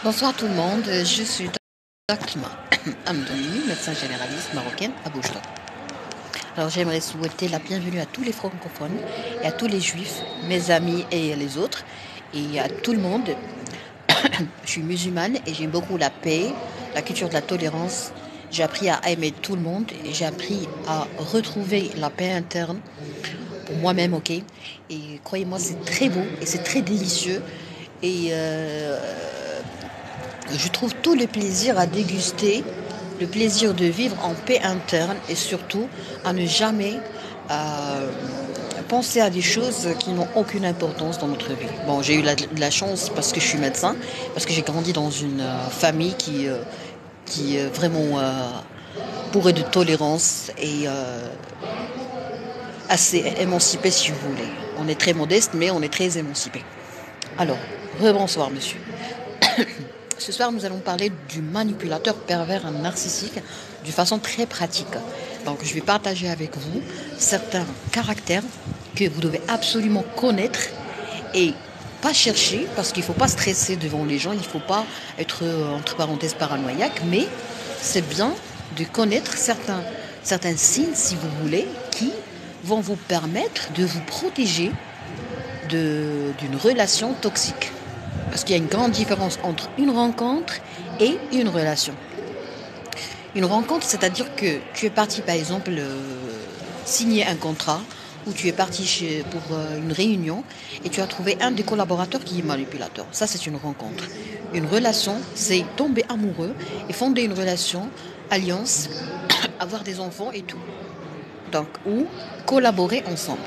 Bonsoir tout le monde, je suis Dr Amdouni, médecin généraliste marocaine à Boujda. Alors j'aimerais souhaiter la bienvenue à tous les francophones et à tous les juifs, mes amis et les autres, et à tout le monde. Je suis musulmane et j'aime beaucoup la paix, la culture de la tolérance. J'ai appris à aimer tout le monde et j'ai appris à retrouver la paix interne pour moi-même, ok. Et croyez-moi, c'est très beau et c'est très délicieux. Et je trouve tout le plaisir à déguster, le plaisir de vivre en paix interne et surtout à ne jamais penser à des choses qui n'ont aucune importance dans notre vie. Bon, j'ai eu de la chance parce que je suis médecin, parce que j'ai grandi dans une famille qui est vraiment bourrée de tolérance et assez émancipée si vous voulez. On est très modeste mais on est très émancipé. Alors, rebonsoir monsieur. Ce soir, nous allons parler du manipulateur pervers narcissique d'une façon très pratique. Donc, je vais partager avec vous certains caractères que vous devez absolument connaître et pas chercher, parce qu'il ne faut pas stresser devant les gens, il ne faut pas être, entre parenthèses, paranoïaque, mais c'est bien de connaître certains signes, si vous voulez, qui vont vous permettre de vous protéger d'une relation toxique. Parce qu'il y a une grande différence entre une rencontre et une relation. Une rencontre, c'est-à-dire que tu es parti, par exemple, signer un contrat ou tu es parti pour une réunion et tu as trouvé un des collaborateurs qui est manipulateur. Ça, c'est une rencontre. Une relation, c'est tomber amoureux et fonder une relation, alliance, avoir des enfants et tout. Donc, ou collaborer ensemble.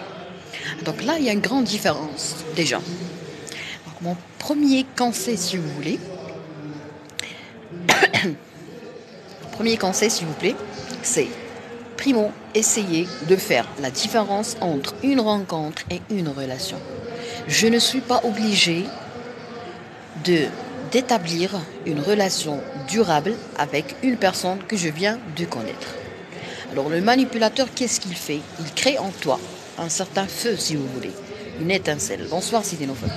Donc là, il y a une grande différence, déjà. Donc, mon premier conseil, si vous voulez, s'il vous plaît, c'est primo, essayez de faire la différence entre une rencontre et une relation. Je ne suis pas obligée d'établir une relation durable avec une personne que je viens de connaître. Alors le manipulateur, qu'est-ce qu'il fait? Il crée en toi un certain feu, si vous voulez, une étincelle. Bonsoir, Sidénophone.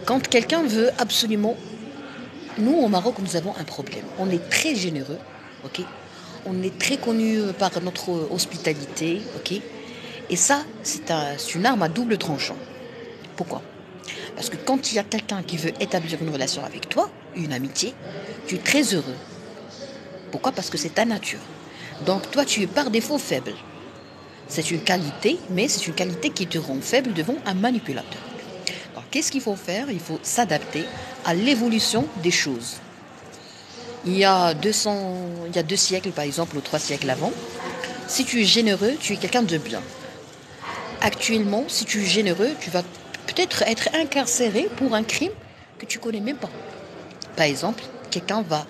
Quand quelqu'un veut absolument... Nous, au Maroc, nous avons un problème. On est très généreux, ok? On est très connu par notre hospitalité, ok? Et ça, c'est une arme à double tranchant. Pourquoi? Parce que quand il y a quelqu'un qui veut établir une relation avec toi, une amitié, tu es très heureux. Pourquoi? Parce que c'est ta nature. Donc toi, tu es par défaut faible. C'est une qualité, mais c'est une qualité qui te rend faible devant un manipulateur. Alors, qu'est-ce qu'il faut faire? Il faut s'adapter à l'évolution des choses. Il y a 2 siècles, par exemple, ou 3 siècles avant, si tu es généreux, tu es quelqu'un de bien. Actuellement, si tu es généreux, tu vas peut-être être incarcéré pour un crime que tu connais même pas. Par exemple, quelqu'un va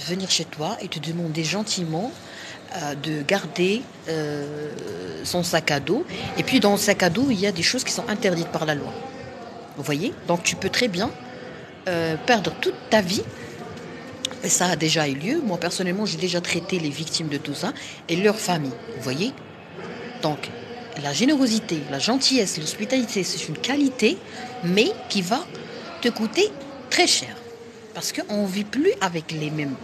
venir chez toi et te demander gentiment de garder son sac à dos. Et puis dans le sac à dos, il y a des choses qui sont interdites par la loi. Vous voyez? Donc tu peux très bien perdre toute ta vie. Et ça a déjà eu lieu. Moi, personnellement, j'ai déjà traité les victimes de tout ça et leurs familles. Vous voyez? Donc, la générosité, la gentillesse, l'hospitalité, c'est une qualité, mais qui va te coûter très cher. Parce qu'on ne vit plus avec les mêmes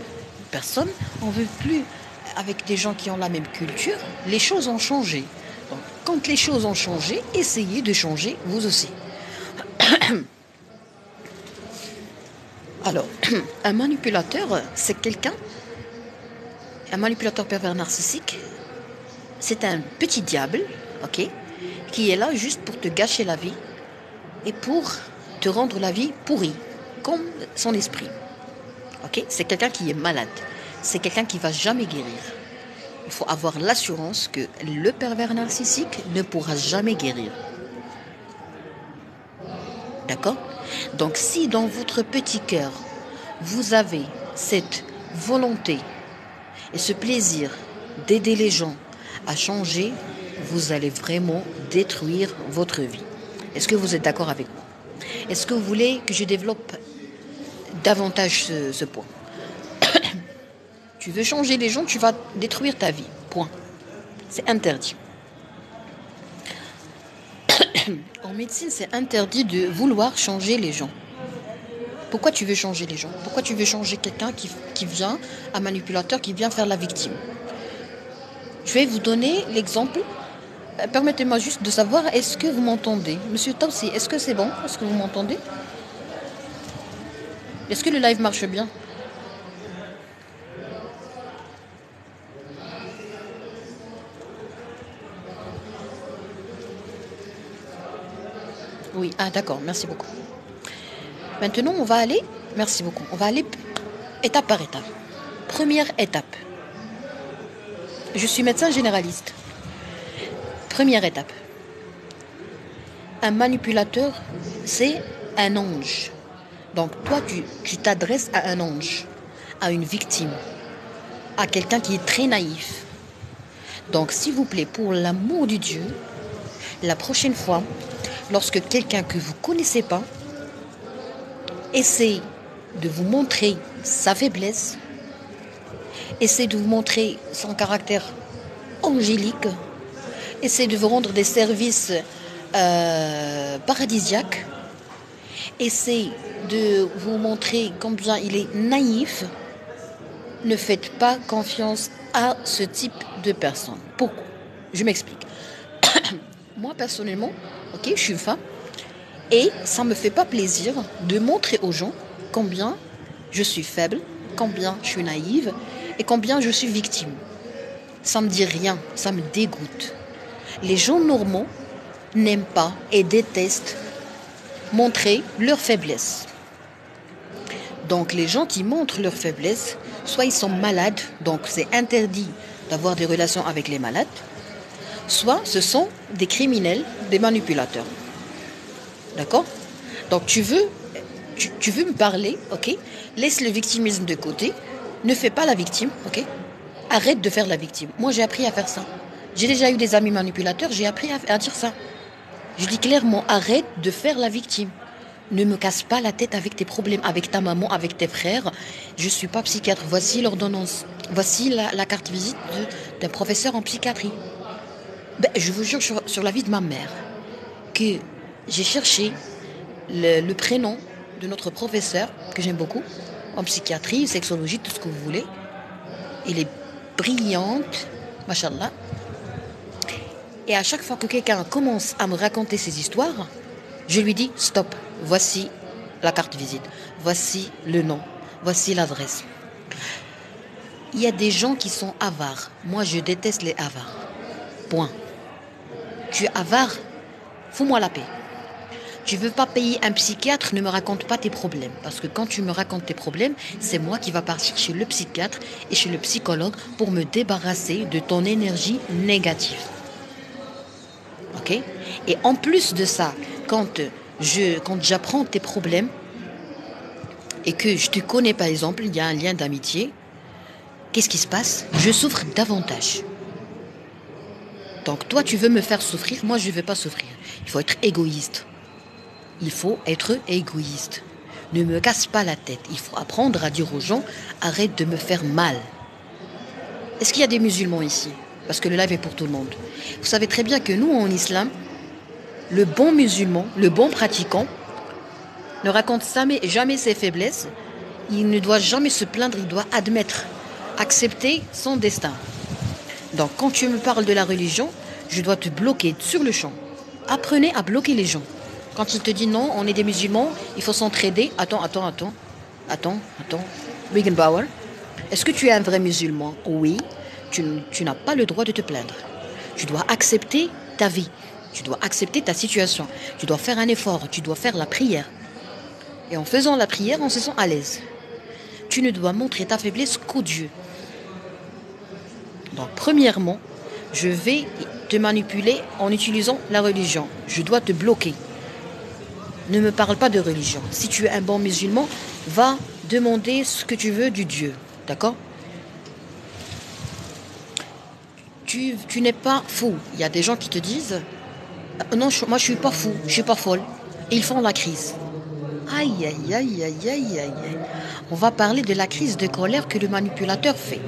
personnes, on ne vit plus avec des gens qui ont la même culture. Les choses ont changé. Donc, quand les choses ont changé, essayez de changer vous aussi. Alors, un manipulateur, c'est un manipulateur pervers narcissique, c'est un petit diable, ok, qui est là juste pour te gâcher la vie et pour te rendre la vie pourrie, comme son esprit. Ok, c'est quelqu'un qui est malade, c'est quelqu'un qui ne va jamais guérir. Il faut avoir l'assurance que le pervers narcissique ne pourra jamais guérir. D'accord? Donc si dans votre petit cœur, vous avez cette volonté et ce plaisir d'aider les gens à changer, vous allez vraiment détruire votre vie. Est-ce que vous êtes d'accord avec moi? Est-ce que vous voulez que je développe davantage ce point? Tu veux changer les gens, tu vas détruire ta vie. Point. C'est interdit. En médecine, c'est interdit de vouloir changer les gens. Pourquoi tu veux changer les gens? Pourquoi tu veux changer quelqu'un qui vient, un manipulateur qui vient faire la victime? Je vais vous donner l'exemple. Permettez-moi juste de savoir, est-ce que vous m'entendez? Monsieur Tausi, est-ce que c'est bon? Est-ce que vous m'entendez? Est-ce que le live marche bien? Oui, ah d'accord, merci beaucoup. Maintenant, on va aller, merci beaucoup, on va aller étape par étape. Première étape. Je suis médecin généraliste. Première étape. Un manipulateur, c'est un ange. Donc toi, tu t'adresses à un ange, à une victime, à quelqu'un qui est très naïf. Donc s'il vous plaît, pour l'amour de Dieu, la prochaine fois, lorsque quelqu'un que vous ne connaissez pas essaie de vous montrer sa faiblesse, essaie de vous montrer son caractère angélique, essaie de vous rendre des services paradisiaques, essaie de vous montrer combien il est naïf, ne faites pas confiance à ce type de personne. Pourquoi? Je m'explique. Moi, personnellement, ok, je suis une femme, et ça ne me fait pas plaisir de montrer aux gens combien je suis faible, combien je suis naïve et combien je suis victime. Ça ne me dit rien, ça me dégoûte. Les gens normaux n'aiment pas et détestent montrer leur faiblesse. Donc les gens qui montrent leur faiblesse, soit ils sont malades, donc c'est interdit d'avoir des relations avec les malades, soit ce sont des criminels, des manipulateurs. D'accord? Donc tu veux me parler, ok? Laisse le victimisme de côté, ne fais pas la victime, ok? Arrête de faire la victime. Moi j'ai appris à faire ça. J'ai déjà eu des amis manipulateurs, j'ai appris à dire ça. Je dis clairement, arrête de faire la victime. Ne me casse pas la tête avec tes problèmes, avec ta maman, avec tes frères. Je ne suis pas psychiatre. Voici l'ordonnance. Voici la carte visite d'un professeur en psychiatrie. Je vous jure sur la vie de ma mère que j'ai cherché le prénom de notre professeur, que j'aime beaucoup, en psychiatrie, sexologie, tout ce que vous voulez. Il est brillante, machallah. Et à chaque fois que quelqu'un commence à me raconter ses histoires, je lui dis stop, voici la carte visite, voici le nom, voici l'adresse. Il y a des gens qui sont avares. Moi, je déteste les avares. Point. Tu es avare, fous-moi la paix. Tu veux pas payer un psychiatre, ne me raconte pas tes problèmes. Parce que quand tu me racontes tes problèmes, c'est moi qui va partir chez le psychiatre et chez le psychologue pour me débarrasser de ton énergie négative. Ok? Et en plus de ça, quand j'apprends tes problèmes et que je te connais par exemple, il y a un lien d'amitié, qu'est-ce qui se passe? Je souffre davantage. Donc toi, tu veux me faire souffrir, moi je ne veux pas souffrir. Il faut être égoïste. Il faut être égoïste. Ne me casse pas la tête. Il faut apprendre à dire aux gens, arrête de me faire mal. Est-ce qu'il y a des musulmans ici? Parce que le live est pour tout le monde. Vous savez très bien que nous, en islam, le bon musulman, le bon pratiquant, ne raconte jamais ses faiblesses. Il ne doit jamais se plaindre, il doit admettre, accepter son destin. Donc quand tu me parles de la religion, je dois te bloquer sur le champ. Apprenez à bloquer les gens. Quand il te dit non, on est des musulmans, il faut s'entraider. Attends. Wiggenbauer, est-ce que tu es un vrai musulman? Oui. Tu n'as pas le droit de te plaindre. Tu dois accepter ta vie. Tu dois accepter ta situation. Tu dois faire un effort. Tu dois faire la prière. Et en faisant la prière, on se sent à l'aise. Tu ne dois montrer ta faiblesse qu'au Dieu. Donc, premièrement, je vais te manipuler en utilisant la religion. Je dois te bloquer. Ne me parle pas de religion. Si tu es un bon musulman, va demander ce que tu veux du Dieu. D'accord? Tu n'es pas fou. Il y a des gens qui te disent non, moi je suis pas fou, je suis pas folle. Et ils font la crise. Aïe. On va parler de la crise de colère que le manipulateur fait.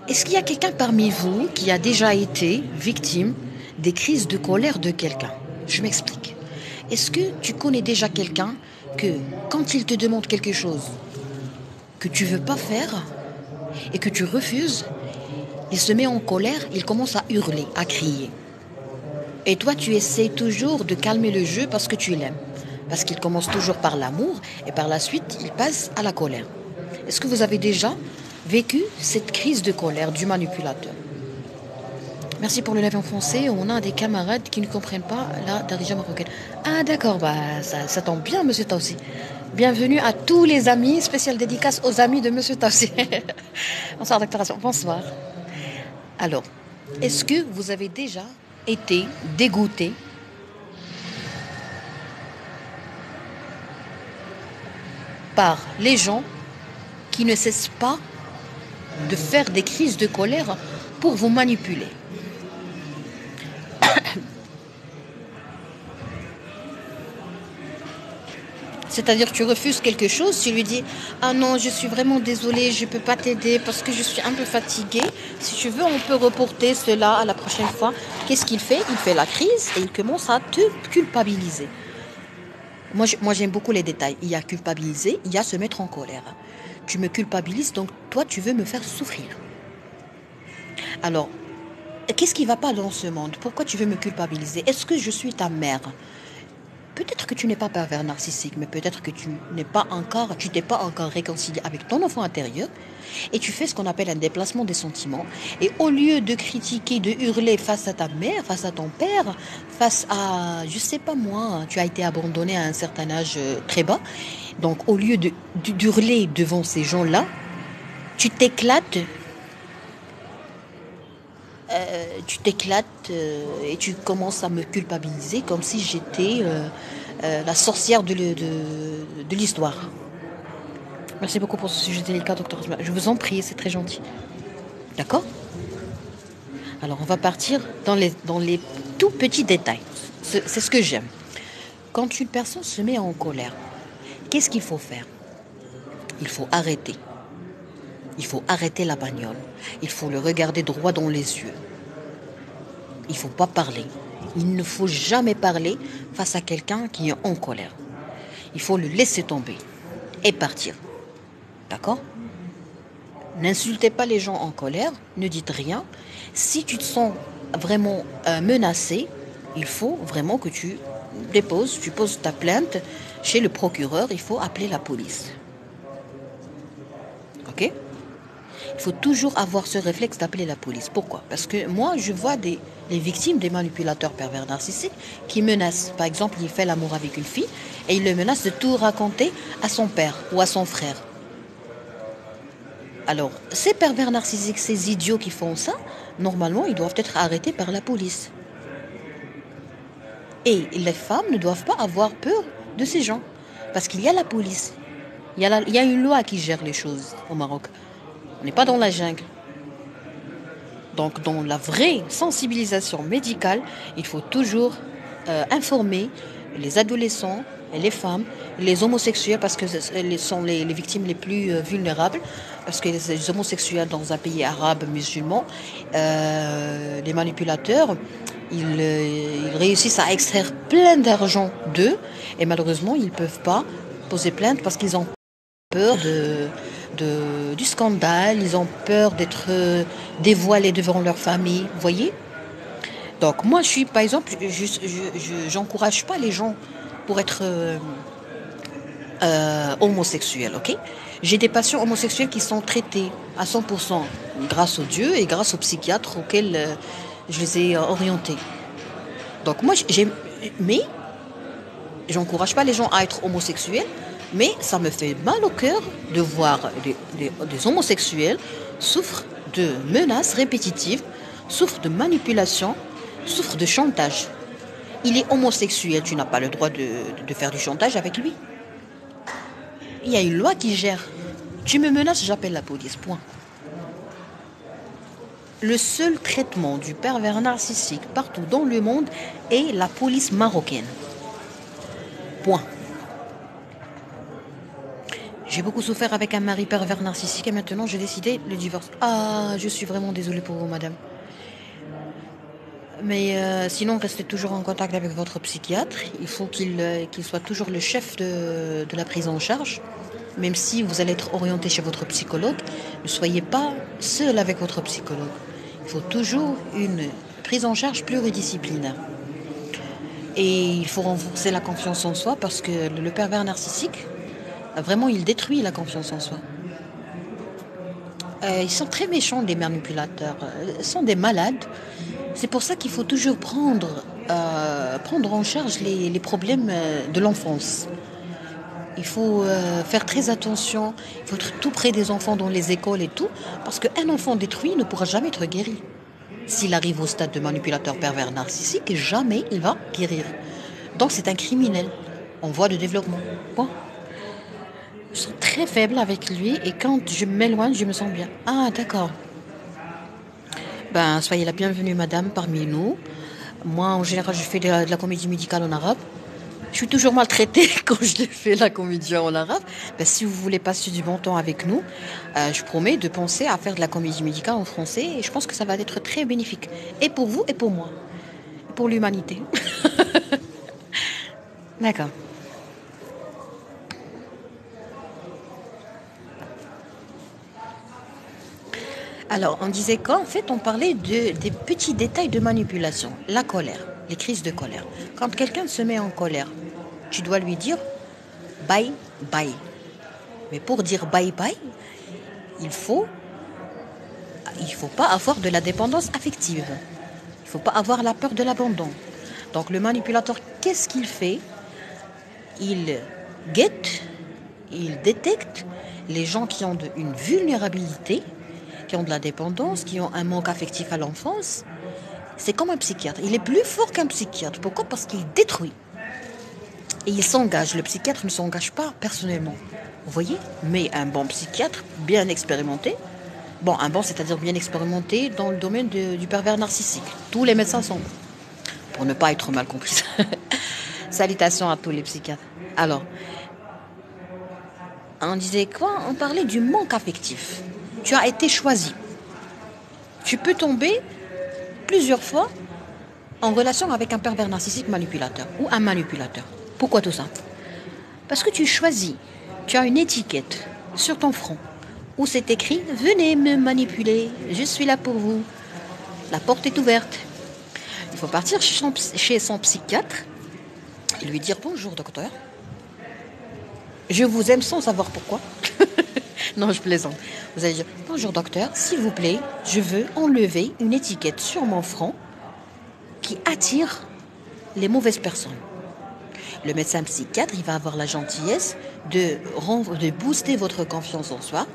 Est-ce qu'il y a quelqu'un parmi vous qui a déjà été victime des crises de colère de quelqu'un? Je m'explique. Est-ce que tu connais déjà quelqu'un que quand il te demande quelque chose que tu veux pas faire et que tu refuses, il se met en colère, il commence à hurler, à crier. Et toi, tu essaies toujours de calmer le jeu parce que tu l'aimes. Parce qu'il commence toujours par l'amour et par la suite, il passe à la colère. Est-ce que vous avez déjà vécu cette crise de colère du manipulateur? Merci pour le live en français. On a des camarades qui ne comprennent pas la darija marocaine. Ah d'accord, ça tombe bien, monsieur Taussi. Bienvenue à tous les amis, spéciale dédicace aux amis de monsieur Taussi. Bonsoir, docteur Hassan. Bonsoir. Alors, est-ce que vous avez déjà été dégoûté par les gens qui ne cessent pas de faire des crises de colère pour vous manipuler? C'est-à-dire que tu refuses quelque chose, tu lui dis « Ah non, je suis vraiment désolée, je ne peux pas t'aider parce que je suis un peu fatiguée. Si tu veux, on peut reporter cela à la prochaine fois. » Qu'est-ce qu'il fait? Il fait la crise et il commence à te culpabiliser. Moi, j'aime beaucoup les détails. Il y a culpabiliser, il y a se mettre en colère. Tu me culpabilises, donc toi, tu veux me faire souffrir. Alors, qu'est-ce qui ne va pas dans ce monde? Pourquoi tu veux me culpabiliser? Est-ce que je suis ta mère? Peut-être que tu n'es pas pervers narcissique, mais peut-être que tu t'es pas encore réconcilié avec ton enfant intérieur et tu fais ce qu'on appelle un déplacement des sentiments. Et au lieu de critiquer, de hurler face à ta mère, face à ton père, face à, je sais pas moi, tu as été abandonné à un certain âge très bas. Donc au lieu d'hurler devant ces gens-là, tu t'éclates et tu commences à me culpabiliser comme si j'étais la sorcière de l'histoire. Merci beaucoup pour ce sujet délicat, docteur. Je vous en prie, c'est très gentil. D'accord? Alors, on va partir dans les tout petits détails. C'est ce que j'aime. Quand une personne se met en colère, qu'est-ce qu'il faut faire? Il faut arrêter. Il faut arrêter la bagnole. Il faut le regarder droit dans les yeux. Il ne faut pas parler. Il ne faut jamais parler face à quelqu'un qui est en colère. Il faut le laisser tomber et partir. D'accord? N'insultez pas les gens en colère, ne dites rien. Si tu te sens vraiment menacé, il faut vraiment que tu poses ta plainte chez le procureur, il faut appeler la police. Ok? Il faut toujours avoir ce réflexe d'appeler la police. Pourquoi? Parce que moi, je vois les victimes des manipulateurs pervers narcissiques qui menacent. Par exemple, il fait l'amour avec une fille et il le menace de tout raconter à son père ou à son frère. Alors, ces pervers narcissiques, ces idiots qui font ça, normalement, ils doivent être arrêtés par la police. Et les femmes ne doivent pas avoir peur de ces gens. Parce qu'il y a la police. Il y a une loi qui gère les choses au Maroc. On n'est pas dans la jungle. Donc, dans la vraie sensibilisation médicale, il faut toujours informer les adolescents et les femmes, les homosexuels, parce que ce sont les victimes les plus vulnérables, parce que les homosexuels dans un pays arabe musulman, les manipulateurs, ils réussissent à extraire plein d'argent d'eux, et malheureusement, ils ne peuvent pas poser plainte parce qu'ils ont peur du scandale, ils ont peur d'être dévoilés devant leur famille, vous voyez? Donc moi, par exemple, j'encourage pas les gens pour être homosexuels, ok? J'ai des patients homosexuels qui sont traités à 100% grâce au Dieu et grâce aux psychiatres auxquels je les ai orientés. Donc moi, mais j'encourage pas les gens à être homosexuels, mais ça me fait mal au cœur de voir des homosexuels souffrent de menaces répétitives, souffrent de manipulation, souffrent de chantage. Il est homosexuel, tu n'as pas le droit de faire du chantage avec lui. Il y a une loi qui gère. Tu me menaces, j'appelle la police, point. Le seul traitement du pervers narcissique partout dans le monde est la police marocaine. Point. J'ai beaucoup souffert avec un mari pervers narcissique et maintenant j'ai décidé le divorce. Ah, je suis vraiment désolée pour vous, madame. Mais sinon, restez toujours en contact avec votre psychiatre. Il faut qu'il soit toujours le chef de la prise en charge. Même si vous allez être orienté chez votre psychologue, ne soyez pas seul avec votre psychologue. Il faut toujours une prise en charge pluridisciplinaire. Et il faut renforcer la confiance en soi parce que le pervers narcissique, vraiment, il détruit la confiance en soi. Ils sont très méchants, les manipulateurs. Ils sont des malades. C'est pour ça qu'il faut toujours prendre en charge les problèmes de l'enfance. Il faut faire très attention. Il faut être tout près des enfants dans les écoles et tout. Parce qu'un enfant détruit ne pourra jamais être guéri. S'il arrive au stade de manipulateur pervers narcissique, jamais il va guérir. Donc c'est un criminel en voie de développement. Bon. Je suis très faible avec lui et quand je m'éloigne, je me sens bien. Ah, d'accord. Ben, soyez la bienvenue, madame, parmi nous. Moi, en général, je fais de la comédie musicale en arabe. Je suis toujours maltraitée quand je fais la comédie en arabe. Ben, si vous voulez passer du bon temps avec nous, je promets de penser à faire de la comédie musicale en français et je pense que ça va être très bénéfique. Et pour vous et pour moi. Pour l'humanité. D'accord. Alors, on disait quoi? En fait, on parlait des petits détails de manipulation. La colère, les crises de colère. Quand quelqu'un se met en colère, tu dois lui dire bye bye. Mais pour dire bye bye, il faut, il faut pas avoir de la dépendance affective. Il faut pas avoir la peur de l'abandon. Donc, le manipulateur, qu'est-ce qu'il fait? Il guette, il détecte les gens qui ont une vulnérabilité, qui ont de la dépendance, qui ont un manque affectif à l'enfance. C'est comme un psychiatre. Il est plus fort qu'un psychiatre. Pourquoi? Parce qu'il détruit. Et il s'engage. Le psychiatre ne s'engage pas personnellement. Vous voyez? Mais un bon psychiatre, bien expérimenté, bon, un bon, c'est-à-dire bien expérimenté dans le domaine du pervers narcissique. Tous les médecins sont bons. Pour ne pas être mal compris. Salutations à tous les psychiatres. Alors, on disait quoi? On parlait du manque affectif. Tu as été choisi. Tu peux tomber plusieurs fois en relation avec un pervers narcissique manipulateur ou un manipulateur. Pourquoi tout ça? Parce que tu choisis. Tu as une étiquette sur ton front où c'est écrit « Venez me manipuler, je suis là pour vous. La porte est ouverte. » Il faut partir chez son psychiatre et lui dire « Bonjour docteur, je vous aime sans savoir pourquoi. » Non, je plaisante. Vous allez dire « Bonjour docteur, s'il vous plaît, je veux enlever une étiquette sur mon front qui attire les mauvaises personnes. » Le médecin psychiatre, il va avoir la gentillesse de booster votre confiance en soi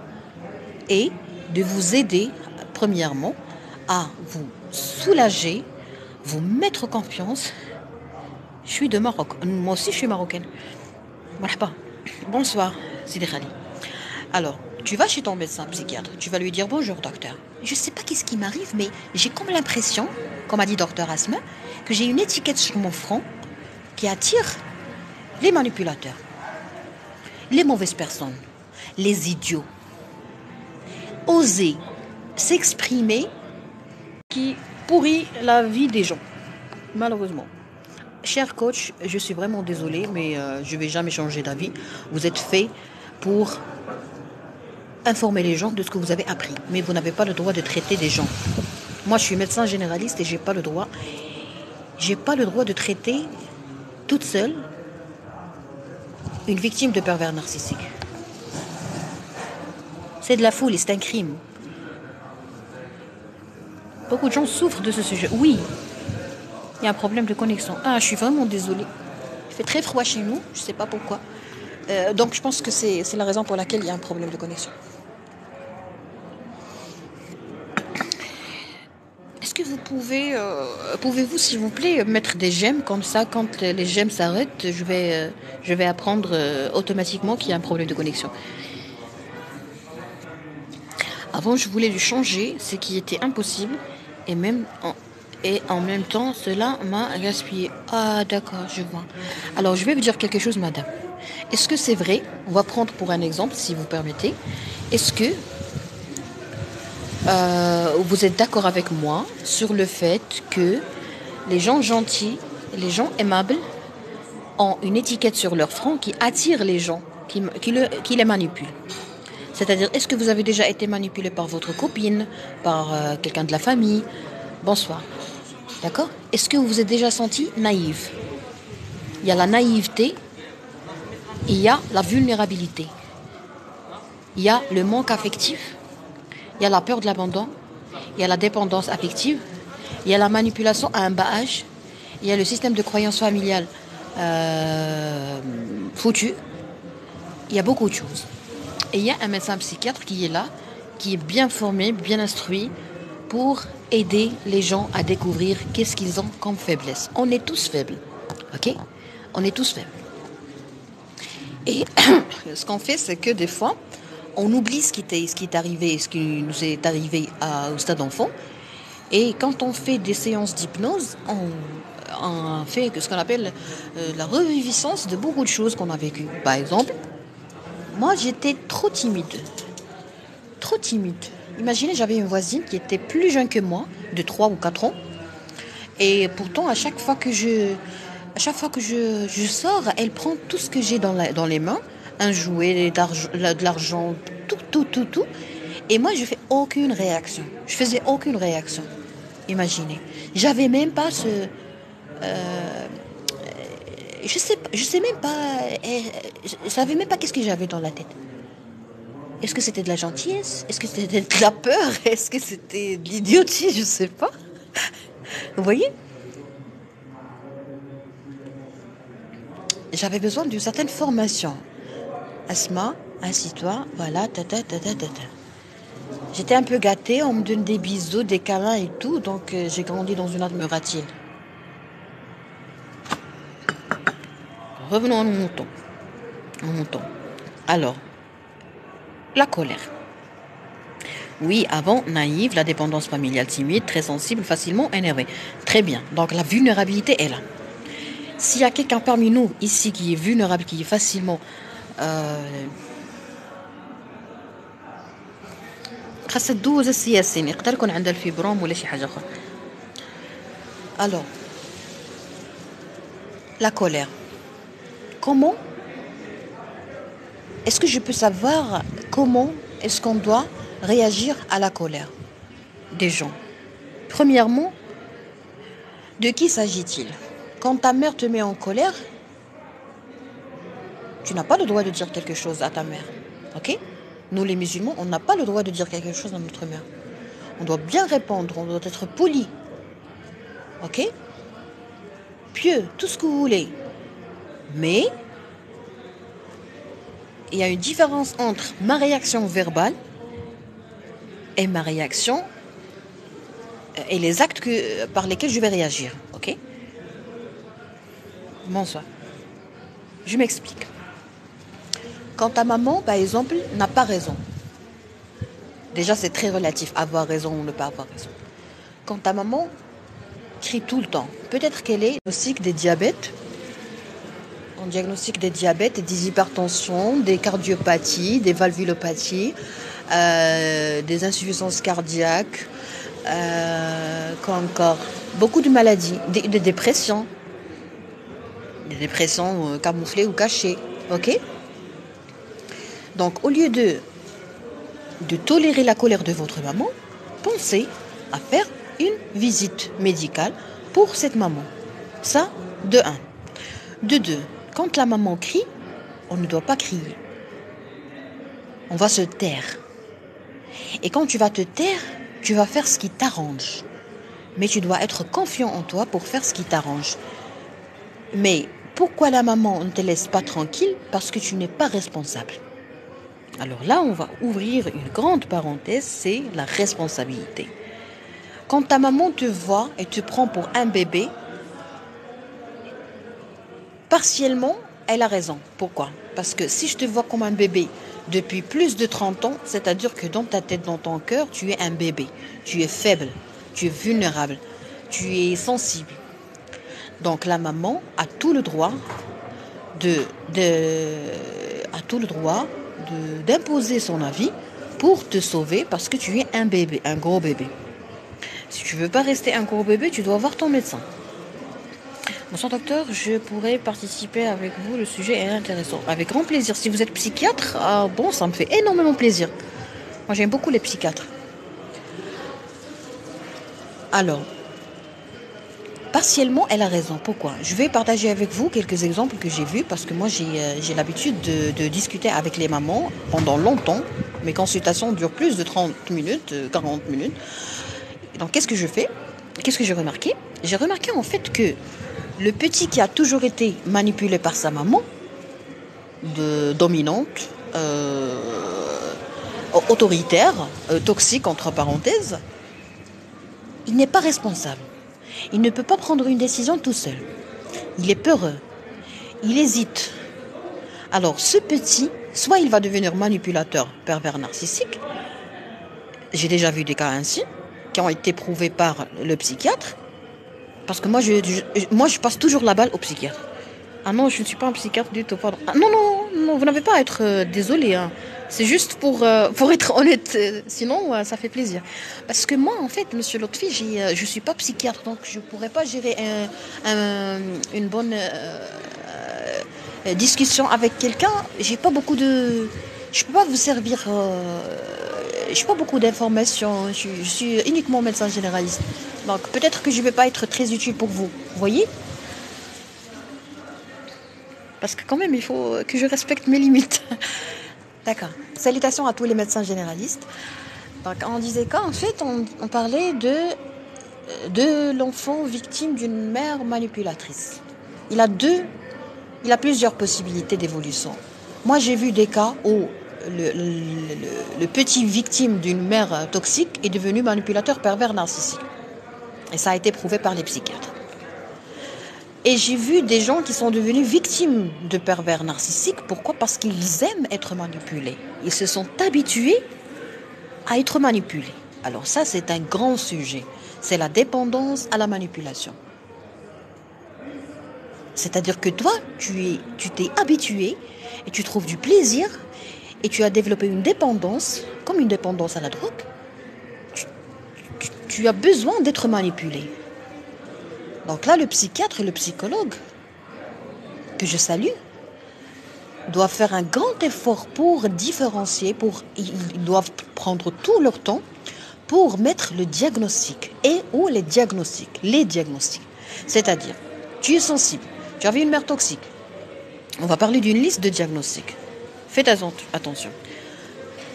et de vous aider, premièrement, à vous soulager, vous mettre confiance. Je suis de Maroc. Moi aussi, je suis marocaine. Marhaba. Bonsoir, Sidi Khali. Alors, tu vas chez ton médecin psychiatre, tu vas lui dire bonjour docteur. Je ne sais pas qu'est-ce qui m'arrive, mais j'ai comme l'impression, comme a dit docteur Asma, que j'ai une étiquette sur mon front qui attire les manipulateurs, les mauvaises personnes, les idiots. Oser s'exprimer qui pourrit la vie des gens, malheureusement. Cher coach, je suis vraiment désolée, mais je ne vais jamais changer d'avis. Vous êtes fait pour informer les gens de ce que vous avez appris, mais vous n'avez pas le droit de traiter des gens. Moi, je suis médecin généraliste et j'ai pas le droit de traiter toute seule une victime de pervers narcissique. C'est de la folie, c'est un crime. Beaucoup de gens souffrent de ce sujet. Oui, il y a un problème de connexion. Ah, je suis vraiment désolée. Il fait très froid chez nous, je ne sais pas pourquoi. Donc je pense que c'est la raison pour laquelle il y a un problème de connexion. Est-ce que vous pouvez-vous s'il vous plaît mettre des j'aime comme ça, quand les j'aime s'arrêtent, je vais apprendre automatiquement qu'il y a un problème de connexion. Avant je voulais le changer, ce qui était impossible, et en même temps cela m'a gaspillé. Ah d'accord, je vois. Alors je vais vous dire quelque chose madame. Est-ce que c'est vrai? On va prendre pour un exemple si vous permettez. Est-ce que vous êtes d'accord avec moi sur le fait que Les gens gentils, les gens aimables ont une étiquette sur leur front qui attire les gens, qui les manipulent. C'est-à-dire, est-ce que vous avez déjà été manipulé par votre copine, par quelqu'un de la famille? Bonsoir. D'accord? Est-ce que vous vous êtes déjà senti naïve? Il y a la naïveté, il y a la vulnérabilité. Il y a le manque affectif, il y a la peur de l'abandon, il y a la dépendance affective, il y a la manipulation à un bas âge, il y a le système de croyance familiale foutu, il y a beaucoup de choses. Et il y a un médecin psychiatre qui est là, qui est bien formé, bien instruit, pour aider les gens à découvrir qu'est-ce qu'ils ont comme faiblesse. On est tous faibles, ok? On est tous faibles. Et ce qu'on fait, c'est que des fois, on oublie ce qui est arrivé, ce qui nous est arrivé au stade enfant. Et quand on fait des séances d'hypnose, on fait ce qu'on appelle la reviviscence de beaucoup de choses qu'on a vécues. Par exemple, moi, j'étais trop timide. Trop timide. Imaginez, j'avais une voisine qui était plus jeune que moi, de 3 ou 4 ans. Et pourtant, à chaque fois que je sors, elle prend tout ce que j'ai dans les mains. Un jouet, de l'argent, tout. Et moi, je fais aucune réaction. Je faisais aucune réaction. Imaginez. J'avais même pas ce... je sais même pas... je savais même pas qu'est-ce que j'avais dans la tête. Est-ce que c'était de la gentillesse? Est-ce que c'était de la peur? Est-ce que c'était de l'idiotie? Je sais pas. Vous voyez? J'avais besoin d'une certaine formation. Asma, assis-toi, voilà, ta. J'étais un peu gâtée, on me donne des bisous, des câlins et tout, donc j'ai grandi dans une admiratine. Revenons à nos moutons. Alors, la colère. Oui, avant, naïve, la dépendance familiale timide, très sensible, facilement énervée. Très bien, donc la vulnérabilité est là. S'il y a quelqu'un parmi nous ici qui est vulnérable, qui est facilement... خاصة تدوز السياسين يقدر يكون عندها الفيبروم ولا شي حاجة أخرى. Alors, la colère. Comment est-ce que je peux savoir comment est-ce qu'on doit réagir à la colère des gens? Premièrement, de qui s'agit-il? Quand ta mère te met en colère, tu n'as pas le droit de dire quelque chose à ta mère. Ok? Nous les musulmans, on n'a pas le droit de dire quelque chose à notre mère. On doit bien répondre, on doit être poli. Ok? Pieux, tout ce que vous voulez. Mais il y a une différence entre ma réaction verbale et ma réaction et les actes par lesquels je vais réagir. Ok? Bonsoir. Je m'explique. Quand ta maman, par exemple, n'a pas raison. Déjà, c'est très relatif, avoir raison ou ne pas avoir raison. Quand ta maman crie tout le temps, peut-être qu'elle est diagnostic des diabètes. On diagnostique des diabètes, des hypertensions, des cardiopathies, des valvulopathies, des insuffisances cardiaques, quoi encore? Beaucoup de maladies, des dépressions. Des dépressions camouflées ou cachées. Ok? Donc, au lieu de tolérer la colère de votre maman, pensez à faire une visite médicale pour cette maman. Ça, de 1. De 2, quand la maman crie, on ne doit pas crier. On va se taire. Et quand tu vas te taire, tu vas faire ce qui t'arrange. Mais tu dois être confiant en toi pour faire ce qui t'arrange. Mais pourquoi la maman ne te laisse pas tranquille? Parce que tu n'es pas responsable. Alors là, on va ouvrir une grande parenthèse, c'est la responsabilité. Quand ta maman te voit et te prend pour un bébé, partiellement, elle a raison. Pourquoi? Parce que si je te vois comme un bébé depuis plus de 30 ans, c'est-à-dire que dans ta tête, dans ton cœur, tu es un bébé. Tu es faible, tu es vulnérable, tu es sensible. Donc la maman a tout le droit d'imposer son avis pour te sauver parce que tu es un bébé, un gros bébé. Si tu veux pas rester un gros bébé, tu dois voir ton médecin. Bonsoir docteur, je pourrais participer avec vous, le sujet est intéressant. Avec grand plaisir. Si vous êtes psychiatre, bon, ça me fait énormément plaisir. Moi j'aime beaucoup les psychiatres. Alors, partiellement, elle a raison. Pourquoi? Je vais partager avec vous quelques exemples que j'ai vus parce que moi j'ai l'habitude de discuter avec les mamans pendant longtemps. Mes consultations durent plus de 30 minutes, 40 minutes. Donc qu'est-ce que je fais? Qu'est-ce que j'ai remarqué? J'ai remarqué en fait que le petit qui a toujours été manipulé par sa maman, dominante, autoritaire, toxique entre parenthèses, il n'est pas responsable. Il ne peut pas prendre une décision tout seul. Il est peureux. Il hésite. Alors ce petit, soit il va devenir manipulateur, pervers narcissique. J'ai déjà vu des cas ainsi, qui ont été prouvés par le psychiatre. Parce que moi, je passe toujours la balle au psychiatre. Ah non, je ne suis pas un psychiatre du tout, pardon. Ah non, non, non, vous n'avez pas à être désolé. Hein. C'est juste pour être honnête. Sinon, ça fait plaisir. Parce que moi, en fait, monsieur Lotfi, je ne suis pas psychiatre, donc je ne pourrais pas gérer une bonne discussion avec quelqu'un. J'ai pas beaucoup de... Je peux pas vous servir... j'ai pas beaucoup d'informations. Je suis uniquement médecin généraliste. Donc peut-être que je ne vais pas être très utile pour vous. Vous voyez? Parce que quand même, il faut que je respecte mes limites. D'accord. Salutations à tous les médecins généralistes. Donc, on disait qu'en fait, on parlait de l'enfant victime d'une mère manipulatrice. Il a plusieurs possibilités d'évolution. Moi, j'ai vu des cas où le petit victime d'une mère toxique est devenu manipulateur pervers narcissique. Et ça a été prouvé par les psychiatres. Et j'ai vu des gens qui sont devenus victimes de pervers narcissiques. Pourquoi? Parce qu'ils aiment être manipulés. Ils se sont habitués à être manipulés. Alors ça, c'est un grand sujet. C'est la dépendance à la manipulation. C'est-à-dire que toi, tu t'es habitué et tu trouves du plaisir et tu as développé une dépendance, comme une dépendance à la drogue. Tu as besoin d'être manipulé. Donc là, le psychiatre et le psychologue, que je salue, doivent faire un grand effort pour différencier, ils doivent prendre tout leur temps pour mettre le diagnostic ou les diagnostics. C'est-à-dire, tu es sensible, tu avais une mère toxique. On va parler d'une liste de diagnostics. Faites attention.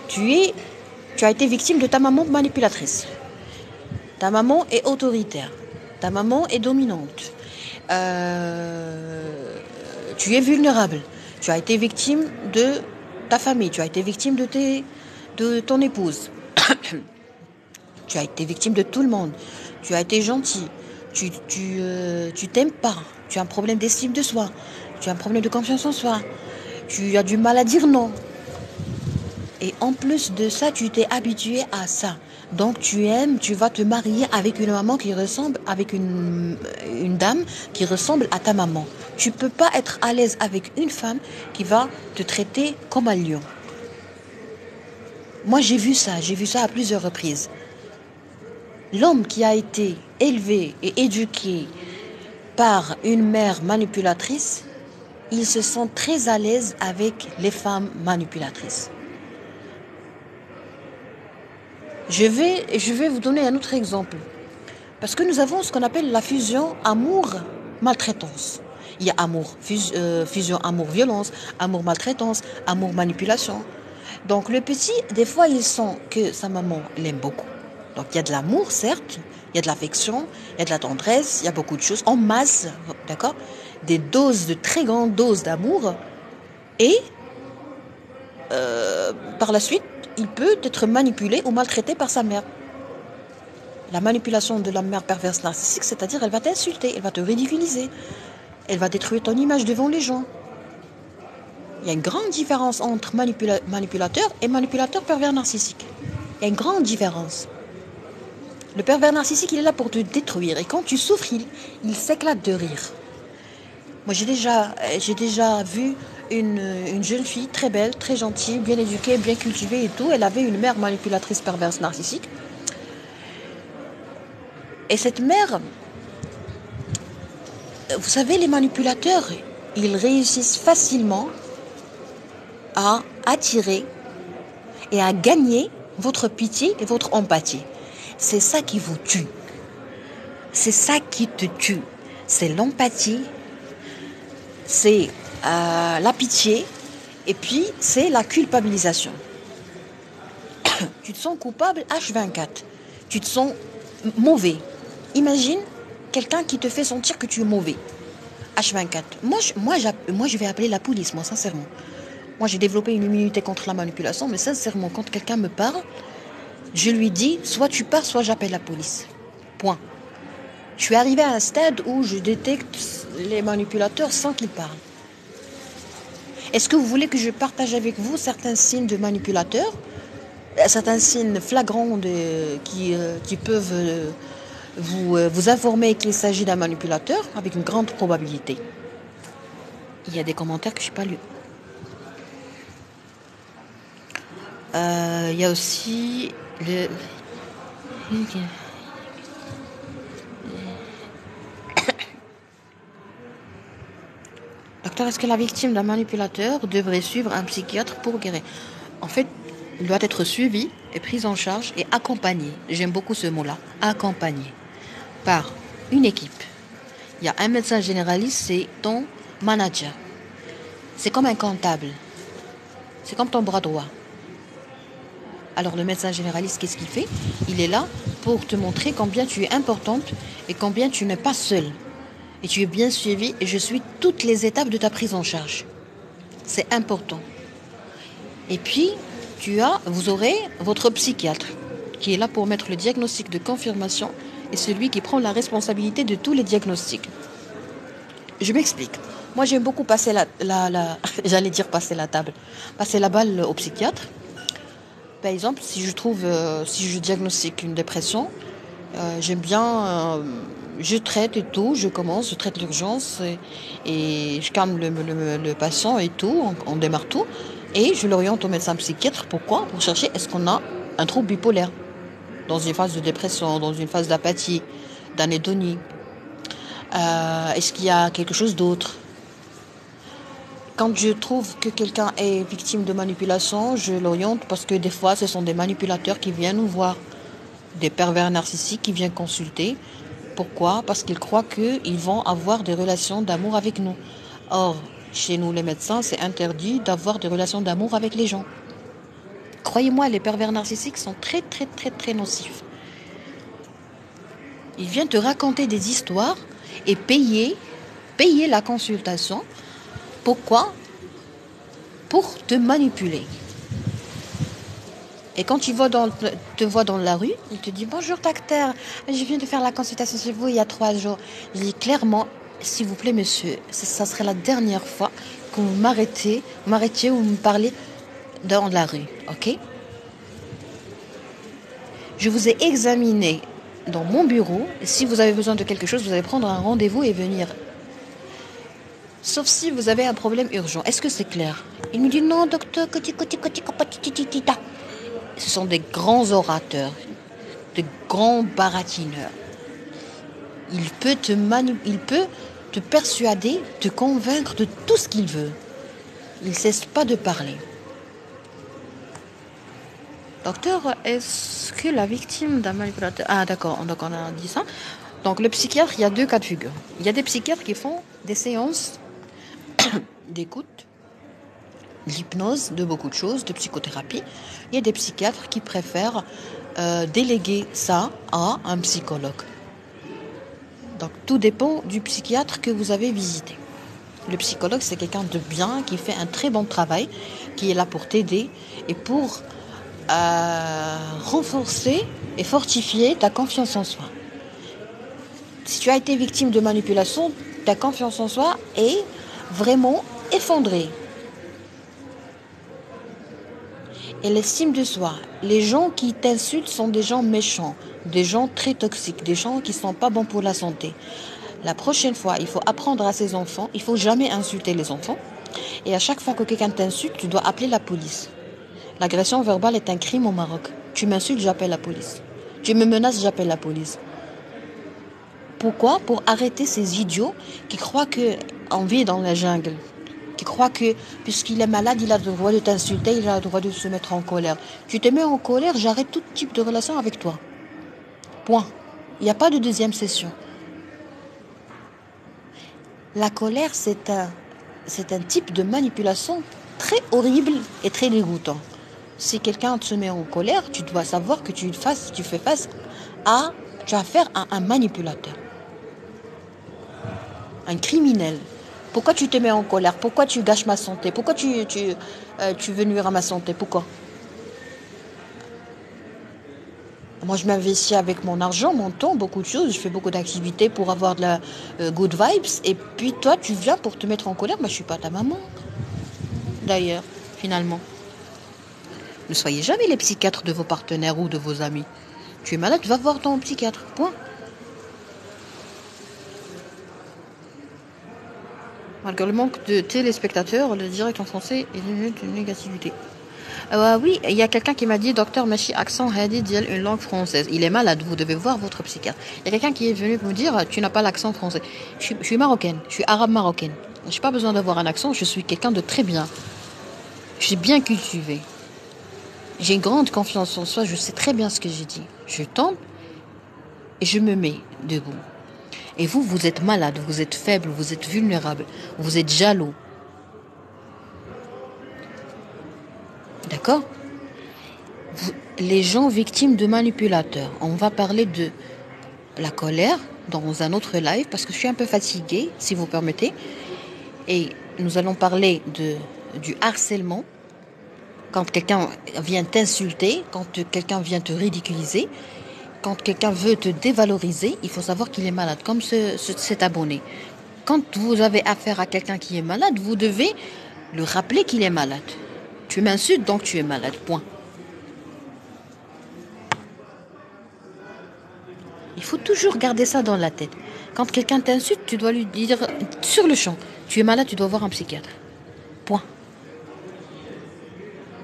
Tu as été victime de ta maman manipulatrice. Ta maman est autoritaire. Ta maman est dominante. Tu es vulnérable. Tu as été victime de ta famille. Tu as été victime de ton épouse. Tu as été victime de tout le monde. Tu as été gentil. Tu t'aimes pas. Tu as un problème d'estime de soi. Tu as un problème de confiance en soi. Tu as du mal à dire non. Et en plus de ça, tu t'es habitué à ça. Donc tu vas te marier avec une maman qui ressemble, avec une dame qui ressemble à ta maman. Tu peux pas être à l'aise avec une femme qui va te traiter comme un lion. Moi j'ai vu ça à plusieurs reprises. L'homme qui a été élevé et éduqué par une mère manipulatrice, il se sent très à l'aise avec les femmes manipulatrices. Je vais vous donner un autre exemple. Parce que nous avons ce qu'on appelle la fusion amour-maltraitance. Il y a fusion amour-violence, amour-maltraitance, amour-manipulation. Donc le petit, des fois, il sent que sa maman l'aime beaucoup. Donc il y a de l'amour, certes, il y a de l'affection, il y a de la tendresse, il y a beaucoup de choses en masse, d'accord? De très grandes doses d'amour. Et par la suite, il peut être manipulé ou maltraité par sa mère. La manipulation de la mère perverse narcissique, c'est-à-dire elle va t'insulter, elle va te ridiculiser, elle va détruire ton image devant les gens. Il y a une grande différence entre manipulateur et manipulateur pervers narcissique. Il y a une grande différence. Le pervers narcissique, il est là pour te détruire. Et quand tu souffres, il s'éclate de rire. Moi, j'ai déjà vu une jeune fille très belle, très gentille, bien éduquée, bien cultivée et tout. Elle avait une mère manipulatrice perverse narcissique. Et cette mère, Vous savez, les manipulateurs, ils réussissent facilement à attirer et à gagner votre pitié et votre empathie. C'est ça qui vous tue. C'est ça qui te tue. C'est l'empathie, c'est la pitié et puis c'est la culpabilisation. Tu te sens coupable H24. Tu te sens mauvais. Imagine quelqu'un qui te fait sentir que tu es mauvais. H24. Moi, je vais appeler la police, moi, sincèrement. Moi, j'ai développé une immunité contre la manipulation, mais sincèrement, quand quelqu'un me parle, je lui dis, soit tu pars, soit j'appelle la police. Point. Je suis arrivée à un stade où je détecte les manipulateurs sans qu'ils parlent. Est-ce que vous voulez que je partage avec vous certains signes de manipulateurs, certains signes flagrants qui peuvent vous informer qu'il s'agit d'un manipulateur avec une grande probabilité? Il y a des commentaires que je n'ai pas lus. Il y a aussi le... Docteur, est-ce que la victime d'un manipulateur devrait suivre un psychiatre pour guérir? En fait, il doit être suivi et pris en charge et accompagné. J'aime beaucoup ce mot-là, accompagné par une équipe. Il y a un médecin généraliste, c'est ton manager. C'est comme un comptable. C'est comme ton bras droit. Alors le médecin généraliste, qu'est-ce qu'il fait? Il est là pour te montrer combien tu es importante et combien tu n'es pas seule. Et tu es bien suivi et je suis toutes les étapes de ta prise en charge. C'est important. Et puis, vous aurez votre psychiatre qui est là pour mettre le diagnostic de confirmation et celui qui prend la responsabilité de tous les diagnostics. Je m'explique. Moi, j'aime beaucoup passer j'allais dire passer la table, passer la balle au psychiatre. Par exemple, si je diagnostique une dépression, j'aime bien, je traite et tout, je traite l'urgence et je calme le patient et tout, on démarre tout. Et je l'oriente au médecin psychiatre. Pourquoi? Pour chercher est-ce qu'on a un trouble bipolaire dans une phase de dépression, dans une phase d'apathie, d'anédonie. Est-ce qu'il y a quelque chose d'autre? Quand je trouve que quelqu'un est victime de manipulation, je l'oriente parce que des fois, ce sont des manipulateurs qui viennent nous voir, des pervers narcissiques qui viennent consulter. Pourquoi? Parce qu'ils croient qu'ils vont avoir des relations d'amour avec nous. Or, chez nous, les médecins, c'est interdit d'avoir des relations d'amour avec les gens. Croyez-moi, les pervers narcissiques sont très, très, très, très nocifs. Ils viennent te raconter des histoires et payer la consultation. Pourquoi? Pour te manipuler. Et quand ils te voient dans la rue, ils te disent « Bonjour docteur, je viens de faire la consultation chez vous il y a 3 jours. » Je dis clairement, s'il vous plaît monsieur, ça serait la dernière fois que vous m'arrêtiez ou vous me parlez dans la rue, ok? Je vous ai examiné dans mon bureau. Et si vous avez besoin de quelque chose, vous allez prendre un rendez-vous et venir. Sauf si vous avez un problème urgent. Est-ce que c'est clair? Il me dit non, docteur. Ce sont des grands orateurs, de grands baratineurs. Il peut te persuader, te convaincre de tout ce qu'il veut. Il ne cesse pas de parler. Docteur, est-ce que la victime d'un manipulateur... Ah d'accord, donc on a dit ça. Donc le psychiatre, il y a 2 cas de figure. Il y a des psychiatres qui font des séances d'écoute, d'hypnose, de beaucoup de choses, de psychothérapie. Il y a des psychiatres qui préfèrent déléguer ça à un psychologue. Donc tout dépend du psychiatre que vous avez visité. Le psychologue, c'est quelqu'un de bien, qui fait un très bon travail, qui est là pour t'aider et pour renforcer et fortifier ta confiance en soi. Si tu as été victime de manipulation, ta confiance en soi est vraiment effondrée. Et l'estime de soi, les gens qui t'insultent sont des gens méchants, des gens très toxiques, des gens qui ne sont pas bons pour la santé. La prochaine fois, il faut apprendre à ses enfants, il ne faut jamais insulter les enfants. Et à chaque fois que quelqu'un t'insulte, tu dois appeler la police. L'agression verbale est un crime au Maroc. Tu m'insultes, j'appelle la police. Tu me menaces, j'appelle la police. Pourquoi? Pour arrêter ces idiots qui croient qu'on vit dans la jungle. Qui croient que puisqu'il est malade, il a le droit de t'insulter, il a le droit de se mettre en colère. Tu te mets en colère, j'arrête tout type de relation avec toi. Point. Il n'y a pas de deuxième session. La colère, c'est un type de manipulation très horrible et très dégoûtant. Si quelqu'un se met en colère, tu dois savoir que tu fais face à, tu as affaire à un manipulateur, un criminel. Pourquoi tu te mets en colère? Pourquoi tu gâches ma santé? Pourquoi tu veux nuire à ma santé? Pourquoi? Moi, je m'investis avec mon argent, mon temps, beaucoup de choses. Je fais beaucoup d'activités pour avoir de la good vibes. Et puis toi, tu viens pour te mettre en colère. Moi, je suis pas ta maman. D'ailleurs, finalement. Ne soyez jamais les psychiatres de vos partenaires ou de vos amis. Tu es malade, va voir ton psychiatre. Point. Malgré le manque de téléspectateurs, le direct en français est une négativité. Oui, il y a quelqu'un qui m'a dit, docteur Machi, accent hadi dial une langue française. Il est malade, vous devez voir votre psychiatre. Il y a quelqu'un qui est venu me dire, tu n'as pas l'accent français. Je suis marocaine, je suis arabe marocaine. Je n'ai pas besoin d'avoir un accent, je suis quelqu'un de très bien. Je suis bien cultivé. J'ai une grande confiance en soi, je sais très bien ce que j'ai dit. Je tombe et je me mets debout. Et vous, vous êtes malade, vous êtes faible, vous êtes vulnérable, vous êtes jaloux. D'accord? Les gens victimes de manipulateurs. On va parler de la colère dans un autre live parce que je suis un peu fatiguée, si vous permettez. Et nous allons parler du harcèlement. Quand quelqu'un vient t'insulter, quand quelqu'un vient te ridiculiser, quand quelqu'un veut te dévaloriser, il faut savoir qu'il est malade, comme cet abonné. Quand vous avez affaire à quelqu'un qui est malade, vous devez le rappeler qu'il est malade. Tu m'insultes, donc tu es malade, point. Il faut toujours garder ça dans la tête. Quand quelqu'un t'insulte, tu dois lui dire sur le champ, tu es malade, tu dois voir un psychiatre. Point.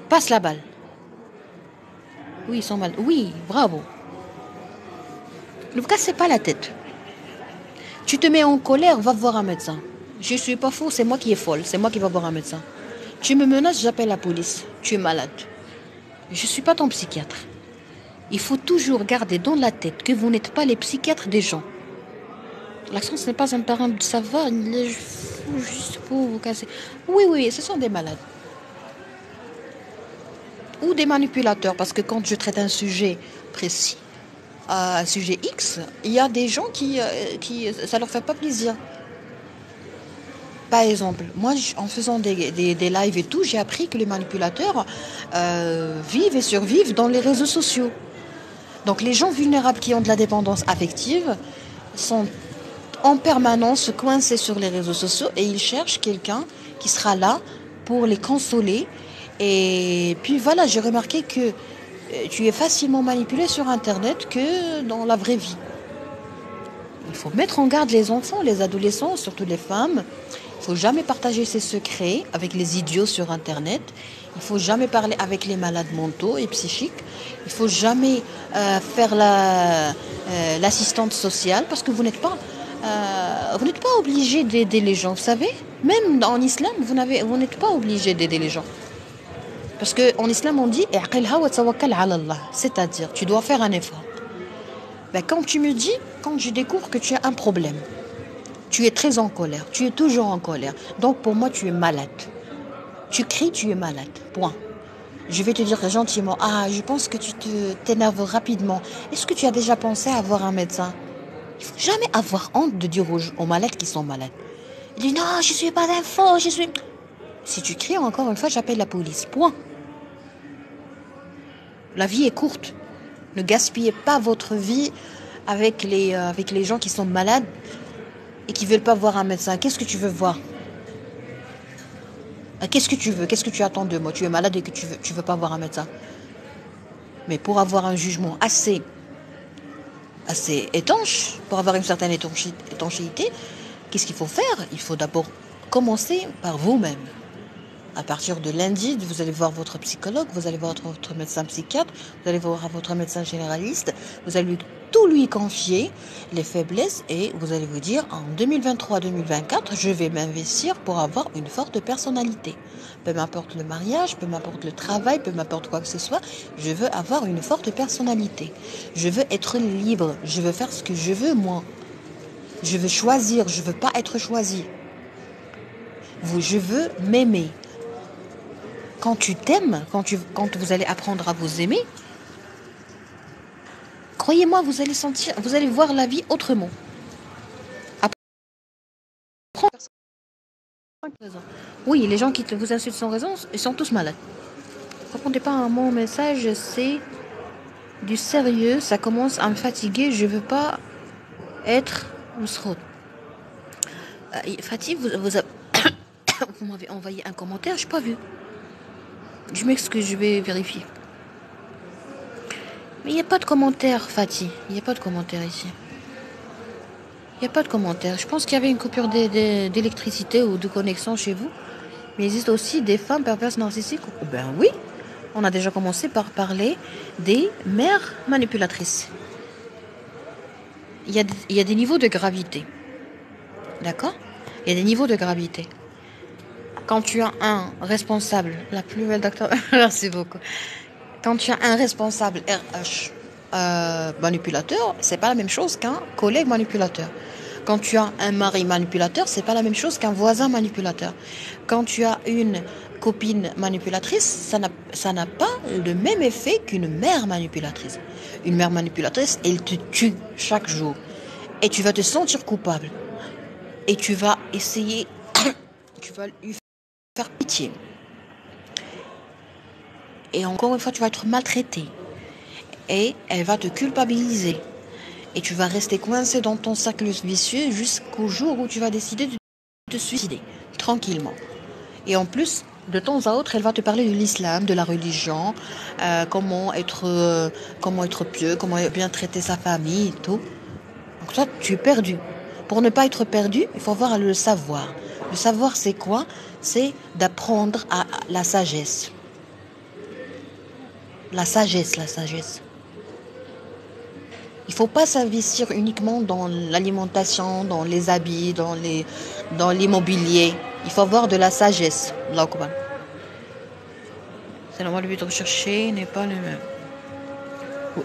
Passe la balle. Oui, ils sont malades. Oui, bravo. Ne vous cassez pas la tête. Tu te mets en colère, va voir un médecin. Je ne suis pas fou, c'est moi qui est folle, c'est moi qui va voir un médecin. Tu me menaces, j'appelle la police. Tu es malade. Je ne suis pas ton psychiatre. Il faut toujours garder dans la tête que vous n'êtes pas les psychiatres des gens. L'accent, ce n'est pas un parent de savoir, il est juste pour vous casser. Oui, ce sont des malades. Ou des manipulateurs, parce que quand je traite un sujet précis, un sujet X, il y a des gens qui ça leur fait pas plaisir. Par exemple, moi, en faisant des lives et tout, j'ai appris que les manipulateurs vivent et survivent dans les réseaux sociaux. Donc les gens vulnérables qui ont de la dépendance affective sont en permanence coincés sur les réseaux sociaux et ils cherchent quelqu'un qui sera là pour les consoler. Et puis voilà, j'ai remarqué que tu es facilement manipulé sur Internet que dans la vraie vie. Il faut mettre en garde les enfants, les adolescents, surtout les femmes. Il ne faut jamais partager ses secrets avec les idiots sur Internet. Il ne faut jamais parler avec les malades mentaux et psychiques. Il ne faut jamais faire l'assistante sociale parce que vous n'êtes pas obligé d'aider les gens. Vous savez, même en islam, vous n'êtes pas obligé d'aider les gens. Parce qu'en islam, on dit c'est-à-dire, tu dois faire un effort. Ben, quand je découvre que tu as un problème, tu es très en colère, tu es toujours en colère. Donc pour moi, tu es malade. Tu cries, tu es malade. Point. Je vais te dire gentiment, je pense que tu t'énerves rapidement. Est-ce que tu as déjà pensé à voir un médecin? Il ne faut jamais avoir honte de dire aux malades qui sont malades. Il dit non, je ne suis pas d'info, Si tu cries encore une fois, j'appelle la police. Point. La vie est courte. Ne gaspillez pas votre vie avec les gens qui sont malades et qui ne veulent pas voir un médecin. Qu'est-ce que tu veux voir? Qu'est-ce que tu veux? Qu'est-ce que tu attends de moi? Tu es malade et que tu veux pas voir un médecin. Mais pour avoir un jugement assez étanche, pour avoir une certaine étanchéité, qu'est-ce qu'il faut faire? Il faut d'abord commencer par vous-même. À partir de lundi, vous allez voir votre psychologue, vous allez voir votre médecin psychiatre, vous allez voir votre médecin généraliste, vous allez tout lui confier, les faiblesses, et vous allez vous dire, en 2023-2024, je vais m'investir pour avoir une forte personnalité. Peu m'importe le mariage, peu m'importe le travail, peu m'importe quoi que ce soit, je veux avoir une forte personnalité. Je veux être libre, je veux faire ce que je veux moi. Je veux choisir, je veux pas être choisi. Je veux m'aimer. Quand tu t'aimes, quand vous allez apprendre à vous aimer, croyez-moi, vous allez voir la vie autrement. Oui, les gens qui vous insultent sans raison, ils sont tous malades. Répondez pas à mon message, c'est du sérieux, ça commence à me fatiguer, je veux pas être Mousroud. Fatih, vous m'avez envoyé un commentaire, je n'ai pas vu. Je m'excuse, je vais vérifier. Mais il n'y a pas de commentaire, Fatih. Il n'y a pas de commentaire ici. Il n'y a pas de commentaire. Je pense qu'il y avait une coupure d'électricité ou de connexion chez vous. Mais il existe aussi des femmes perverses narcissiques. Oh ben oui. On a déjà commencé par parler des mères manipulatrices. Il y a des niveaux de gravité. D'accord? Il y a des niveaux de gravité. Quand tu as un responsable, la plus belle docteur, merci beaucoup. Quand tu as un responsable RH manipulateur, c'est pas la même chose qu'un collègue manipulateur. Quand tu as un mari manipulateur, c'est pas la même chose qu'un voisin manipulateur. Quand tu as une copine manipulatrice, ça n'a pas le même effet qu'une mère manipulatrice. Une mère manipulatrice, elle te tue chaque jour. Et tu vas te sentir coupable. Et tu vas essayer, tu vas lui faire pitié. Et encore une fois, tu vas être maltraité. Et elle va te culpabiliser. Et tu vas rester coincé dans ton cercle vicieux jusqu'au jour où tu vas décider de te suicider, tranquillement. Et en plus, de temps à autre, elle va te parler de l'islam, de la religion, comment être pieux, comment bien traiter sa famille et tout. Donc toi, tu es perdu. Pour ne pas être perdu, il faut avoir le savoir. Le savoir, c'est quoi? C'est d'apprendre à la sagesse. La sagesse. Il ne faut pas s'investir uniquement dans l'alimentation, dans les habits, dans l'immobilier. Il faut avoir de la sagesse. C'est normal, le but recherché n'est pas le même.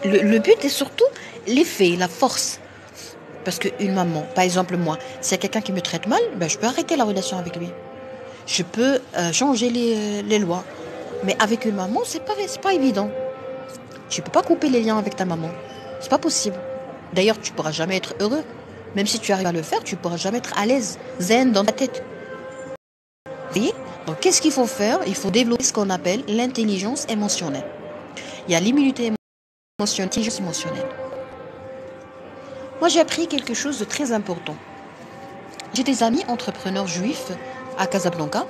Le but est surtout l'effet, la force. Parce qu'une maman, par exemple moi, s'il y a quelqu'un qui me traite mal, ben je peux arrêter la relation avec lui. Je peux changer les lois. Mais avec une maman, c'est pas évident. Tu peux pas couper les liens avec ta maman. C'est pas possible. D'ailleurs, tu pourras jamais être heureux. Même si tu arrives à le faire, tu pourras jamais être à l'aise, zen dans ta tête. Vous voyez? Donc, qu'est-ce qu'il faut faire? Il faut développer ce qu'on appelle l'intelligence émotionnelle. Il y a l'immunité émotionnelle, l'intelligence émotionnelle. Moi, j'ai appris quelque chose de très important. J'ai des amis entrepreneurs juifs à Casablanca.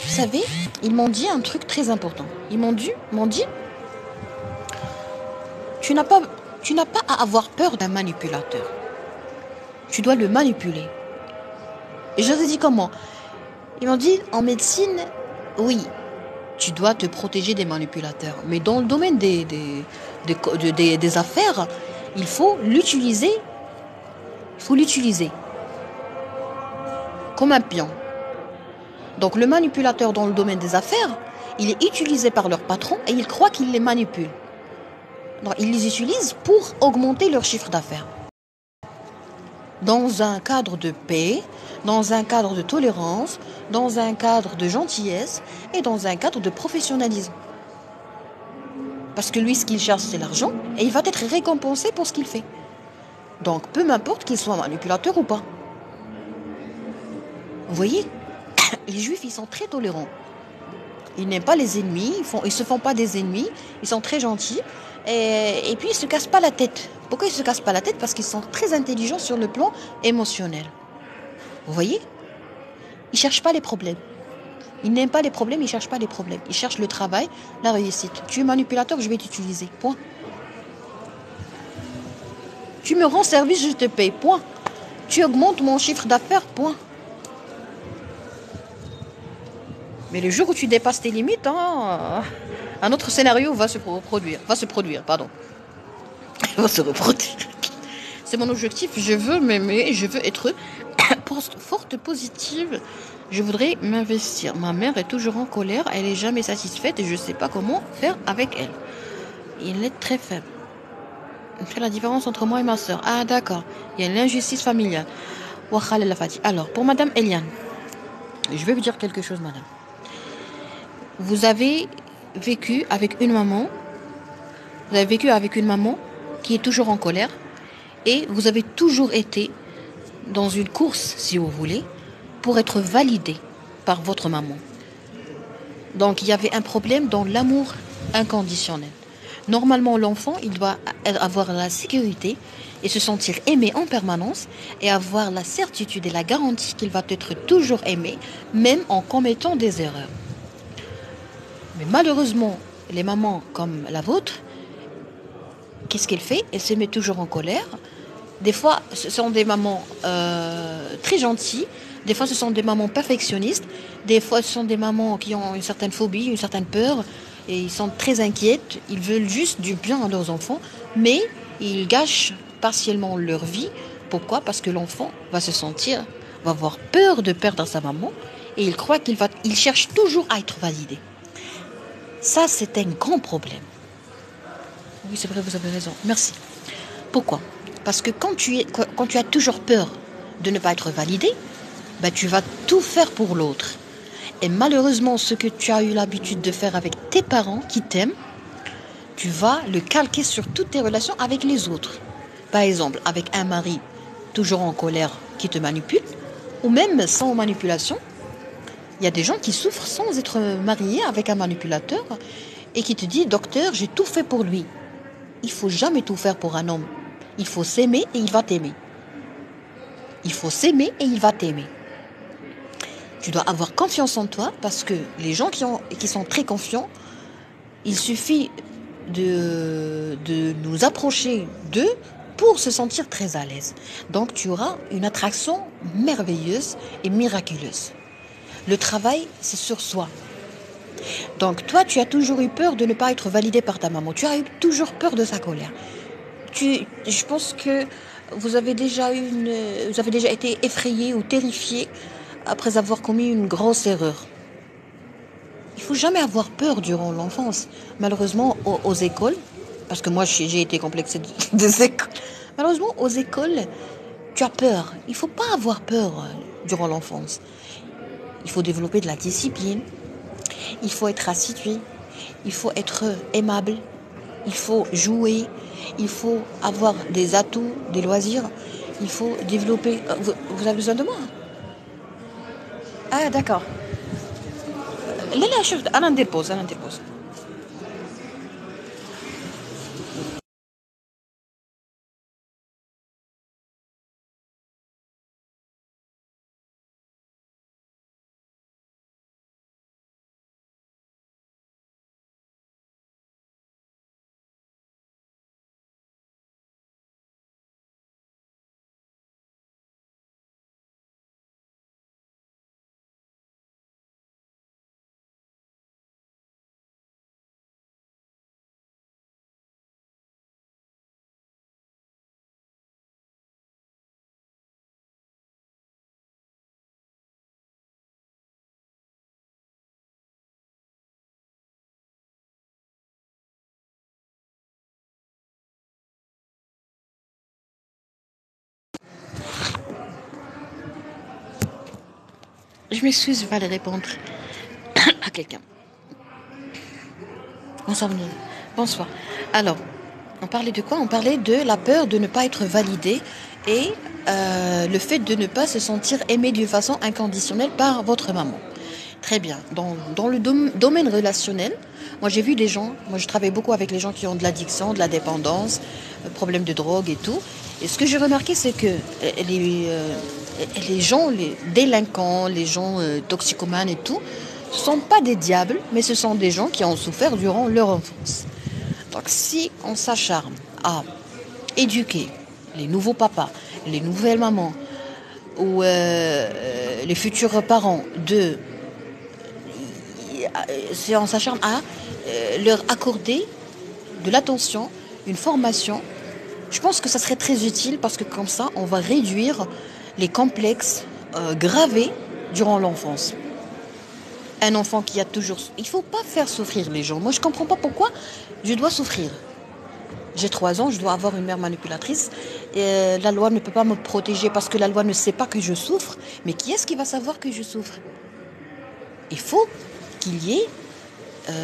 Vous savez, ils m'ont dit un truc très important. Ils m'ont dit, tu n'as pas à avoir peur d'un manipulateur. Tu dois le manipuler. Et je leur ai dit comment? Ils m'ont dit, en médecine, oui, tu dois te protéger des manipulateurs. Mais dans le domaine des affaires, il faut l'utiliser. Comme un pion. Donc le manipulateur dans le domaine des affaires, il est utilisé par leur patron et il croit qu'il les manipule. Donc, ils les utilisent pour augmenter leur chiffre d'affaires. Dans un cadre de paix, dans un cadre de tolérance, dans un cadre de gentillesse et dans un cadre de professionnalisme. Parce que lui, ce qu'il cherche, c'est l'argent et il va être récompensé pour ce qu'il fait. Donc, peu m'importe qu'il soit manipulateur ou pas. Vous voyez, les juifs, ils sont très tolérants. Ils n'aiment pas les ennemis, ils se font pas des ennemis, ils sont très gentils. Et puis, ils ne se cassent pas la tête. Pourquoi ils ne se cassent pas la tête? Parce qu'ils sont très intelligents sur le plan émotionnel. Vous voyez? Ils ne cherchent pas les problèmes. Ils n'aiment pas les problèmes, ils ne cherchent pas les problèmes. Ils cherchent le travail, la réussite. Tu es manipulateur, je vais t'utiliser. Point. Tu me rends service, je te paye. Point. Tu augmentes mon chiffre d'affaires. Point. Mais le jour où tu dépasses tes limites, hein, un autre scénario va se produire. Va se produire, pardon. Va se reproduire. C'est mon objectif. Je veux m'aimer, je veux être forte, positive. Je voudrais m'investir. Ma mère est toujours en colère, elle est jamais satisfaite et je ne sais pas comment faire avec elle. Il est très faible. Il fait la différence entre moi et ma soeur. Ah d'accord, il y a l'injustice familiale. Alors, pour Madame Eliane, je vais vous dire quelque chose, Madame. Vous avez vécu avec une maman, qui est toujours en colère et vous avez toujours été dans une course, si vous voulez, pour être validé par votre maman. Donc, il y avait un problème dans l'amour inconditionnel. Normalement, l'enfant, il doit avoir la sécurité et se sentir aimé en permanence et avoir la certitude et la garantie qu'il va être toujours aimé, même en commettant des erreurs. Mais malheureusement, les mamans comme la vôtre, qu'est-ce qu'elle fait? Elle se met toujours en colère. Des fois, ce sont des mamans très gentilles. Des fois, ce sont des mamans perfectionnistes. Des fois, ce sont des mamans qui ont une certaine phobie, une certaine peur. Et ils sont très inquiètes. Ils veulent juste du bien à leurs enfants. Mais ils gâchent partiellement leur vie. Pourquoi? Parce que l'enfant va avoir peur de perdre sa maman. Et il croit il cherche toujours à être validé. Ça, c'est un grand problème. Oui, c'est vrai, vous avez raison. Merci. Pourquoi? Parce que quand tu as toujours peur de ne pas être validé, tu vas tout faire pour l'autre. Et malheureusement, ce que tu as eu l'habitude de faire avec tes parents qui t'aiment, tu vas le calquer sur toutes tes relations avec les autres. Par exemple, avec un mari toujours en colère qui te manipule, ou même sans manipulation. Il y a des gens qui souffrent sans être mariés avec un manipulateur et qui te dit « Docteur, j'ai tout fait pour lui ». Il ne faut jamais tout faire pour un homme. Il faut s'aimer et il va t'aimer. Il faut s'aimer et il va t'aimer. Tu dois avoir confiance en toi parce que les gens qui sont très confiants, il suffit de nous approcher d'eux pour se sentir très à l'aise. Donc tu auras une attraction merveilleuse et miraculeuse. Le travail, c'est sur soi. Donc toi, tu as toujours eu peur de ne pas être validé par ta maman. Tu as eu toujours peur de sa colère. Je pense que vous avez déjà été effrayé ou terrifié après avoir commis une grosse erreur. Il faut jamais avoir peur durant l'enfance. Malheureusement, aux écoles, parce que moi j'ai été complexée des écoles. Malheureusement, aux écoles, tu as peur. Il faut pas avoir peur durant l'enfance. Il faut développer de la discipline. Il faut être assidu. Il faut être aimable. Il faut jouer. Il faut avoir des atouts, des loisirs. Il faut développer... Vous avez besoin de moi? Ah, d'accord. Là, Alain dépose. Je m'excuse, je vais aller répondre à quelqu'un. Bonsoir. Alors, on parlait de quoi? On parlait de la peur de ne pas être validé et le fait de ne pas se sentir aimé d'une façon inconditionnelle par votre maman. Très bien. Dans le domaine relationnel, moi j'ai vu des gens, moi je travaille beaucoup avec les gens qui ont de l'addiction, de la dépendance, problèmes de drogue et tout. Et ce que j'ai remarqué, c'est que les gens, les délinquants, les gens toxicomanes et tout, ce ne sont pas des diables, mais ce sont des gens qui ont souffert durant leur enfance. Donc si on s'acharne à éduquer les nouveaux papas, les nouvelles mamans ou les futurs parents de si on s'acharne à leur accorder de l'attention, une formation, je pense que ça serait très utile parce que comme ça, on va réduire les complexes gravés durant l'enfance. Un enfant qui a toujours... Il ne faut pas faire souffrir les gens. Moi, je ne comprends pas pourquoi je dois souffrir. J'ai 3 ans, je dois avoir une mère manipulatrice. Et la loi ne peut pas me protéger parce que la loi ne sait pas que je souffre. Mais qui est-ce qui va savoir que je souffre? Il faut qu'il y ait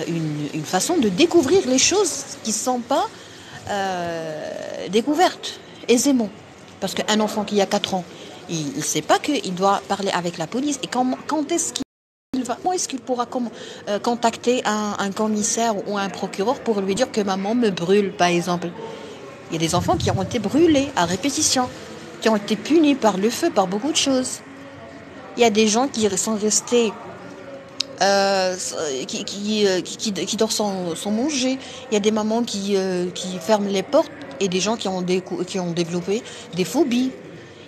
une façon de découvrir les choses qui ne sont pas découvertes aisément. Parce qu'un enfant qui a 4 ans, il ne sait pas qu'il doit parler avec la police. Et quand est-ce comment est-ce qu'il pourra contacter un commissaire ou un procureur pour lui dire que maman me brûle, par exemple? Il y a des enfants qui ont été brûlés à répétition, qui ont été punis par le feu, par beaucoup de choses. Il y a des gens qui sont restés, qui dorment sans manger. Il y a des mamans qui ferment les portes et des gens qui ont développé des phobies.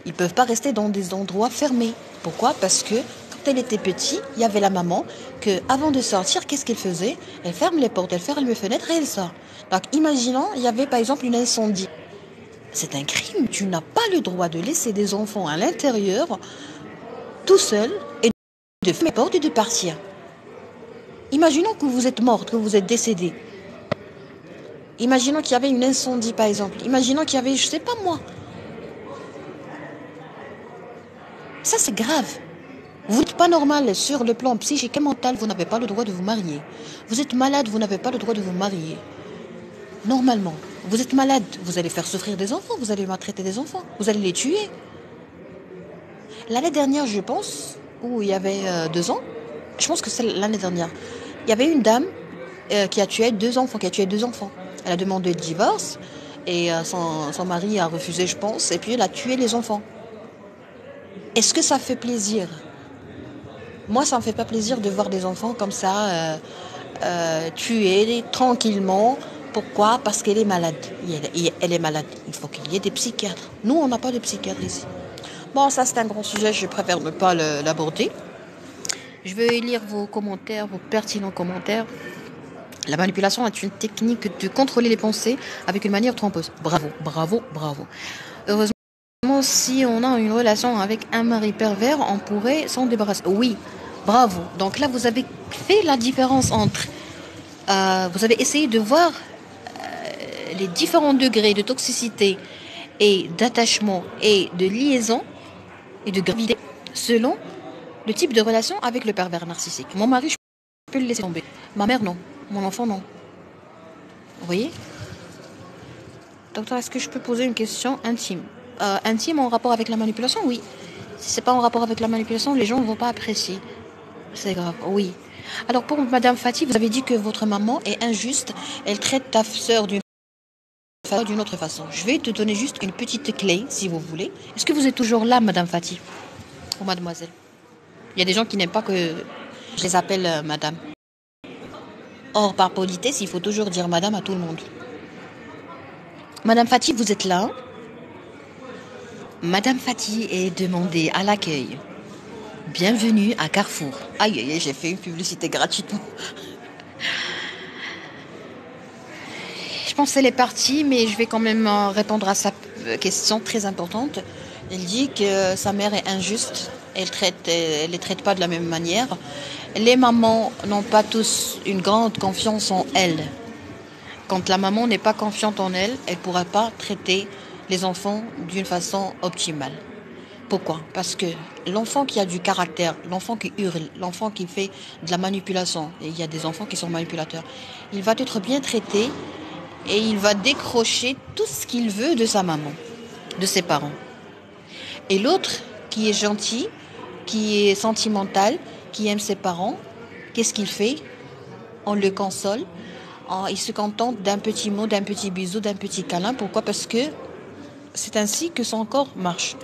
Ils ne peuvent pas rester dans des endroits fermés. Pourquoi? Parce que quand elle était petite, il y avait la maman que, avant de sortir, qu'est-ce qu'elle faisait? Elle ferme les portes, elle ferme les fenêtres et elle sort. Donc, imaginons, il y avait par exemple une incendie. C'est un crime. Tu n'as pas le droit de laisser des enfants à l'intérieur, tout seul, et de fermer les portes et de partir. Imaginons que vous êtes morte, que vous êtes décédée. Imaginons qu'il y avait une incendie, par exemple. Imaginons qu'il y avait, je ne sais pas moi. Ça, c'est grave. Vous n'êtes pas normal sur le plan psychique et mental, vous n'avez pas le droit de vous marier. Vous êtes malade, vous n'avez pas le droit de vous marier. Normalement, vous êtes malade, vous allez faire souffrir des enfants, vous allez maltraiter des enfants, vous allez les tuer. L'année dernière, je pense, où il y avait 2 ans, je pense que c'est l'année dernière, il y avait une dame qui a tué 2 enfants, Elle a demandé le divorce et son mari a refusé, je pense, et puis elle a tué les enfants. Est-ce que ça fait plaisir? Moi, ça ne me fait pas plaisir de voir des enfants comme ça tués tranquillement. Pourquoi? Parce qu'elle est malade. Elle est malade. Il faut qu'il y ait des psychiatres. Nous, on n'a pas de psychiatres ici. Bon, ça, c'est un grand sujet. Je préfère ne pas l'aborder. Je vais lire vos commentaires, vos pertinents commentaires. La manipulation est une technique de contrôler les pensées avec une manière trompeuse. Bravo, bravo, bravo. Heureusement, si on a une relation avec un mari pervers, on pourrait s'en débarrasser. Oui, bravo. Donc là, vous avez fait la différence entre... vous avez essayé de voir les différents degrés de toxicité et d'attachement et de liaison et de gravité selon le type de relation avec le pervers narcissique. Mon mari, je peux le laisser tomber. Ma mère, non. Mon enfant, non. Vous voyez? Docteur, est-ce que je peux poser une question intime? Intime en rapport avec la manipulation? Oui. Si c'est pas en rapport avec la manipulation, les gens ne vont pas apprécier. C'est grave, oui. Alors pour Madame Fatih, vous avez dit que votre maman est injuste. Elle traite ta sœur d'une autre façon. Je vais te donner juste une petite clé, si vous voulez. Est-ce que vous êtes toujours là, Madame Fatih? Ou Mademoiselle? Il y a des gens qui n'aiment pas que je les appelle Madame. Or, par politesse, il faut toujours dire Madame à tout le monde. Madame Fatih, vous êtes là? Madame Fatih est demandée à l'accueil. Bienvenue à Carrefour. Aïe, aïe, aïe, j'ai fait une publicité gratuitement. Je pense qu'elle est partie, mais je vais quand même répondre à sa question très importante. Elle dit que sa mère est injuste. Elle les traite pas de la même manière. Les mamans n'ont pas tous une grande confiance en elles. Quand la maman n'est pas confiante en elle, elle ne pourra pas traiter les enfants d'une façon optimale. Pourquoi? Parce que l'enfant qui a du caractère, l'enfant qui hurle, l'enfant qui fait de la manipulation, et il y a des enfants qui sont manipulateurs, il va être bien traité et il va décrocher tout ce qu'il veut de sa maman, de ses parents. Et l'autre qui est gentil, qui est sentimental, qui aime ses parents, qu'est-ce qu'il fait? On le console, il se contente d'un petit mot, d'un petit bisou, d'un petit câlin. Pourquoi? Parce que c'est ainsi que son corps marche.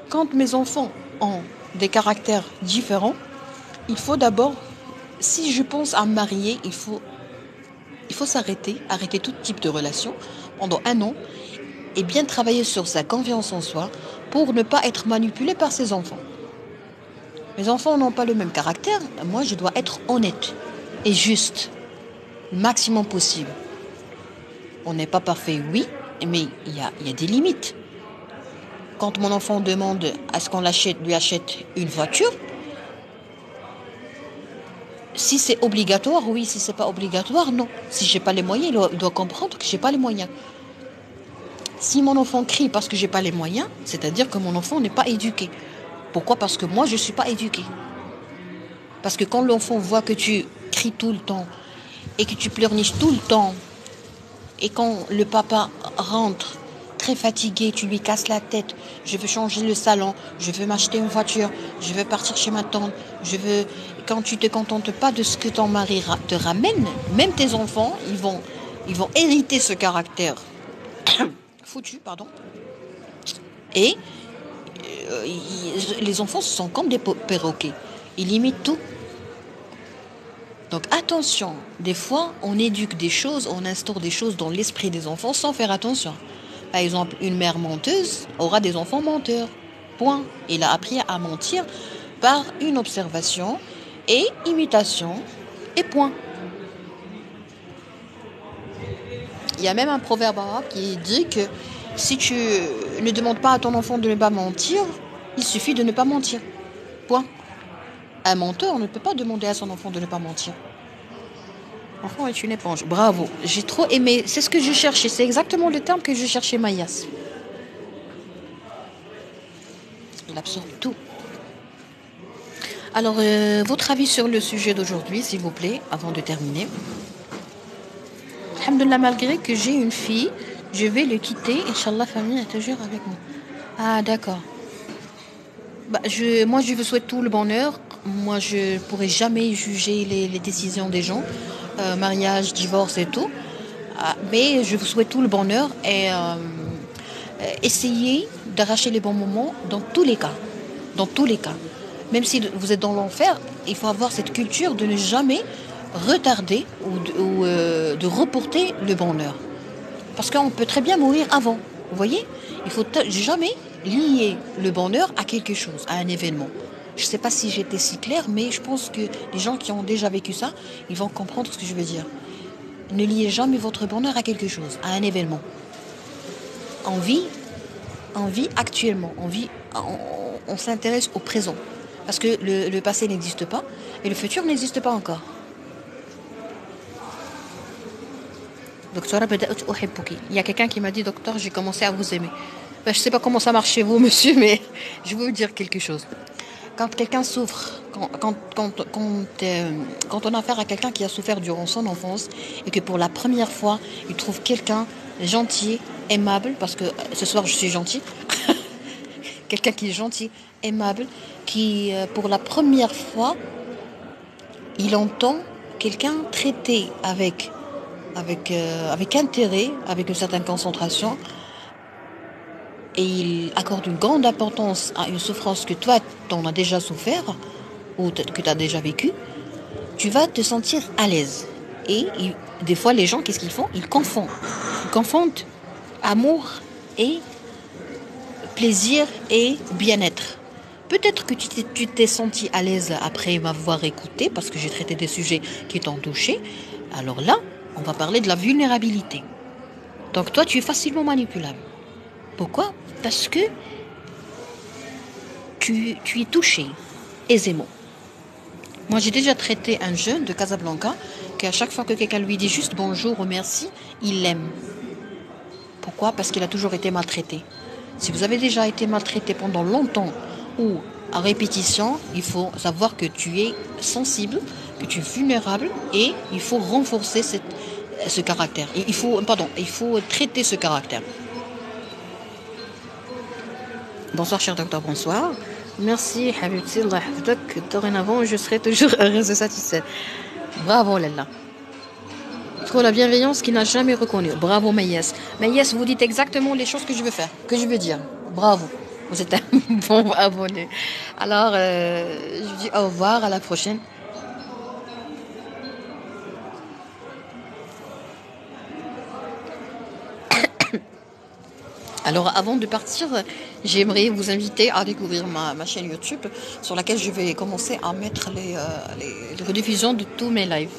Quand mes enfants ont des caractères différents, il faut d'abord, si je pense à me marier, il faut arrêter tout type de relation pendant 1 an et bien travailler sur sa confiance en soi pour ne pas être manipulé par ses enfants. Mes enfants n'ont pas le même caractère, moi je dois être honnête. et juste, le maximum possible. On n'est pas parfait, oui, mais il y a des limites. Quand mon enfant demande à ce qu'on lui achète une voiture, si c'est obligatoire, oui. Si c'est pas obligatoire, non. Si j'ai pas les moyens, il doit comprendre que j'ai pas les moyens. Si mon enfant crie parce que j'ai pas les moyens, c'est-à-dire que mon enfant n'est pas éduqué. Pourquoi? Parce que moi, je suis pas éduquée. Parce que quand l'enfant voit que tu cries tout le temps et que tu pleurniches tout le temps, et quand le papa rentre très fatigué, tu lui casses la tête, je veux changer le salon, je veux m'acheter une voiture, je veux partir chez ma tante, quand tu te contentes pas de ce que ton mari te ramène, même tes enfants, ils vont hériter ce caractère foutu, pardon. Et les enfants sont comme des perroquets, ils imitent tout. Donc attention, des fois on éduque des choses, on instaure des choses dans l'esprit des enfants sans faire attention. Par exemple, une mère menteuse aura des enfants menteurs. Point. Il a appris à mentir par une observation et imitation et point. Il y a même un proverbe arabe qui dit que si tu ne demandes pas à ton enfant de ne pas mentir, il suffit de ne pas mentir. Point. Un menteur ne peut pas demander à son enfant de ne pas mentir. L'enfant est une éponge. Bravo. J'ai trop aimé. C'est ce que je cherchais. C'est exactement le terme que je cherchais, Mayas. Il absorbe tout. Alors, votre avis sur le sujet d'aujourd'hui, s'il vous plaît, avant de terminer. Alhamdulillah, malgré que j'ai une fille, je vais le quitter. Inch'Allah, famille, est toujours avec moi. Ah, d'accord. Moi, je vous souhaite tout le bonheur. Moi, je ne pourrai jamais juger les décisions des gens. Mariage, divorce et tout. Mais je vous souhaite tout le bonheur et essayez d'arracher les bons moments dans tous les cas. Dans tous les cas. Même si vous êtes dans l'enfer, il faut avoir cette culture de ne jamais retarder ou de reporter le bonheur. Parce qu'on peut très bien mourir avant. Vous voyez? Il faut jamais lier le bonheur à quelque chose, à un événement. Je ne sais pas si j'étais si claire, mais je pense que les gens qui ont déjà vécu ça, ils vont comprendre ce que je veux dire. Ne liez jamais votre bonheur à quelque chose, à un événement. On vit actuellement, on s'intéresse au présent. Parce que le passé n'existe pas et le futur n'existe pas encore. Docteur, il y a quelqu'un qui m'a dit, docteur, j'ai commencé à vous aimer. Je ne sais pas comment ça marche chez vous, monsieur, mais je vais vous dire quelque chose. Quand quelqu'un souffre, quand on a affaire à quelqu'un qui a souffert durant son enfance et que pour la première fois, il trouve quelqu'un gentil, aimable, parce que ce soir je suis gentil, quelqu'un qui est gentil, aimable, qui pour la première fois, il entend quelqu'un traiter avec intérêt, avec une certaine concentration, et il accorde une grande importance à une souffrance que toi, t'en as déjà souffert, ou que tu as déjà vécu, tu vas te sentir à l'aise. Et des fois, les gens, qu'est-ce qu'ils font? Ils confondent. Ils confondent amour et plaisir et bien-être. Peut-être que tu t'es senti à l'aise après m'avoir écouté, parce que j'ai traité des sujets qui t'ont touché. Alors là, on va parler de la vulnérabilité. Donc toi, tu es facilement manipulable. Pourquoi? Parce que tu es touché aisément. Moi, j'ai déjà traité un jeune de Casablanca qu'à chaque fois que quelqu'un lui dit juste bonjour ou merci, il l'aime. Pourquoi? Parce qu'il a toujours été maltraité. Si vous avez déjà été maltraité pendant longtemps ou à répétition, il faut savoir que tu es sensible, que tu es vulnérable et il faut renforcer ce caractère. Il faut traiter ce caractère. Bonsoir, cher docteur, bonsoir. Merci, Habibti, Allah hafdak. Dorénavant, je serai toujours heureuse et satisfaite. Bravo, Lalla. Trop la bienveillance qui n'a jamais reconnu. Bravo, Maïs. Maïs, vous dites exactement les choses que je veux faire, que je veux dire. Bravo. Vous êtes un bon abonné. Alors, je vous dis au revoir, à la prochaine. Alors avant de partir, j'aimerais vous inviter à découvrir ma chaîne YouTube sur laquelle je vais commencer à mettre les rediffusions de tous mes lives.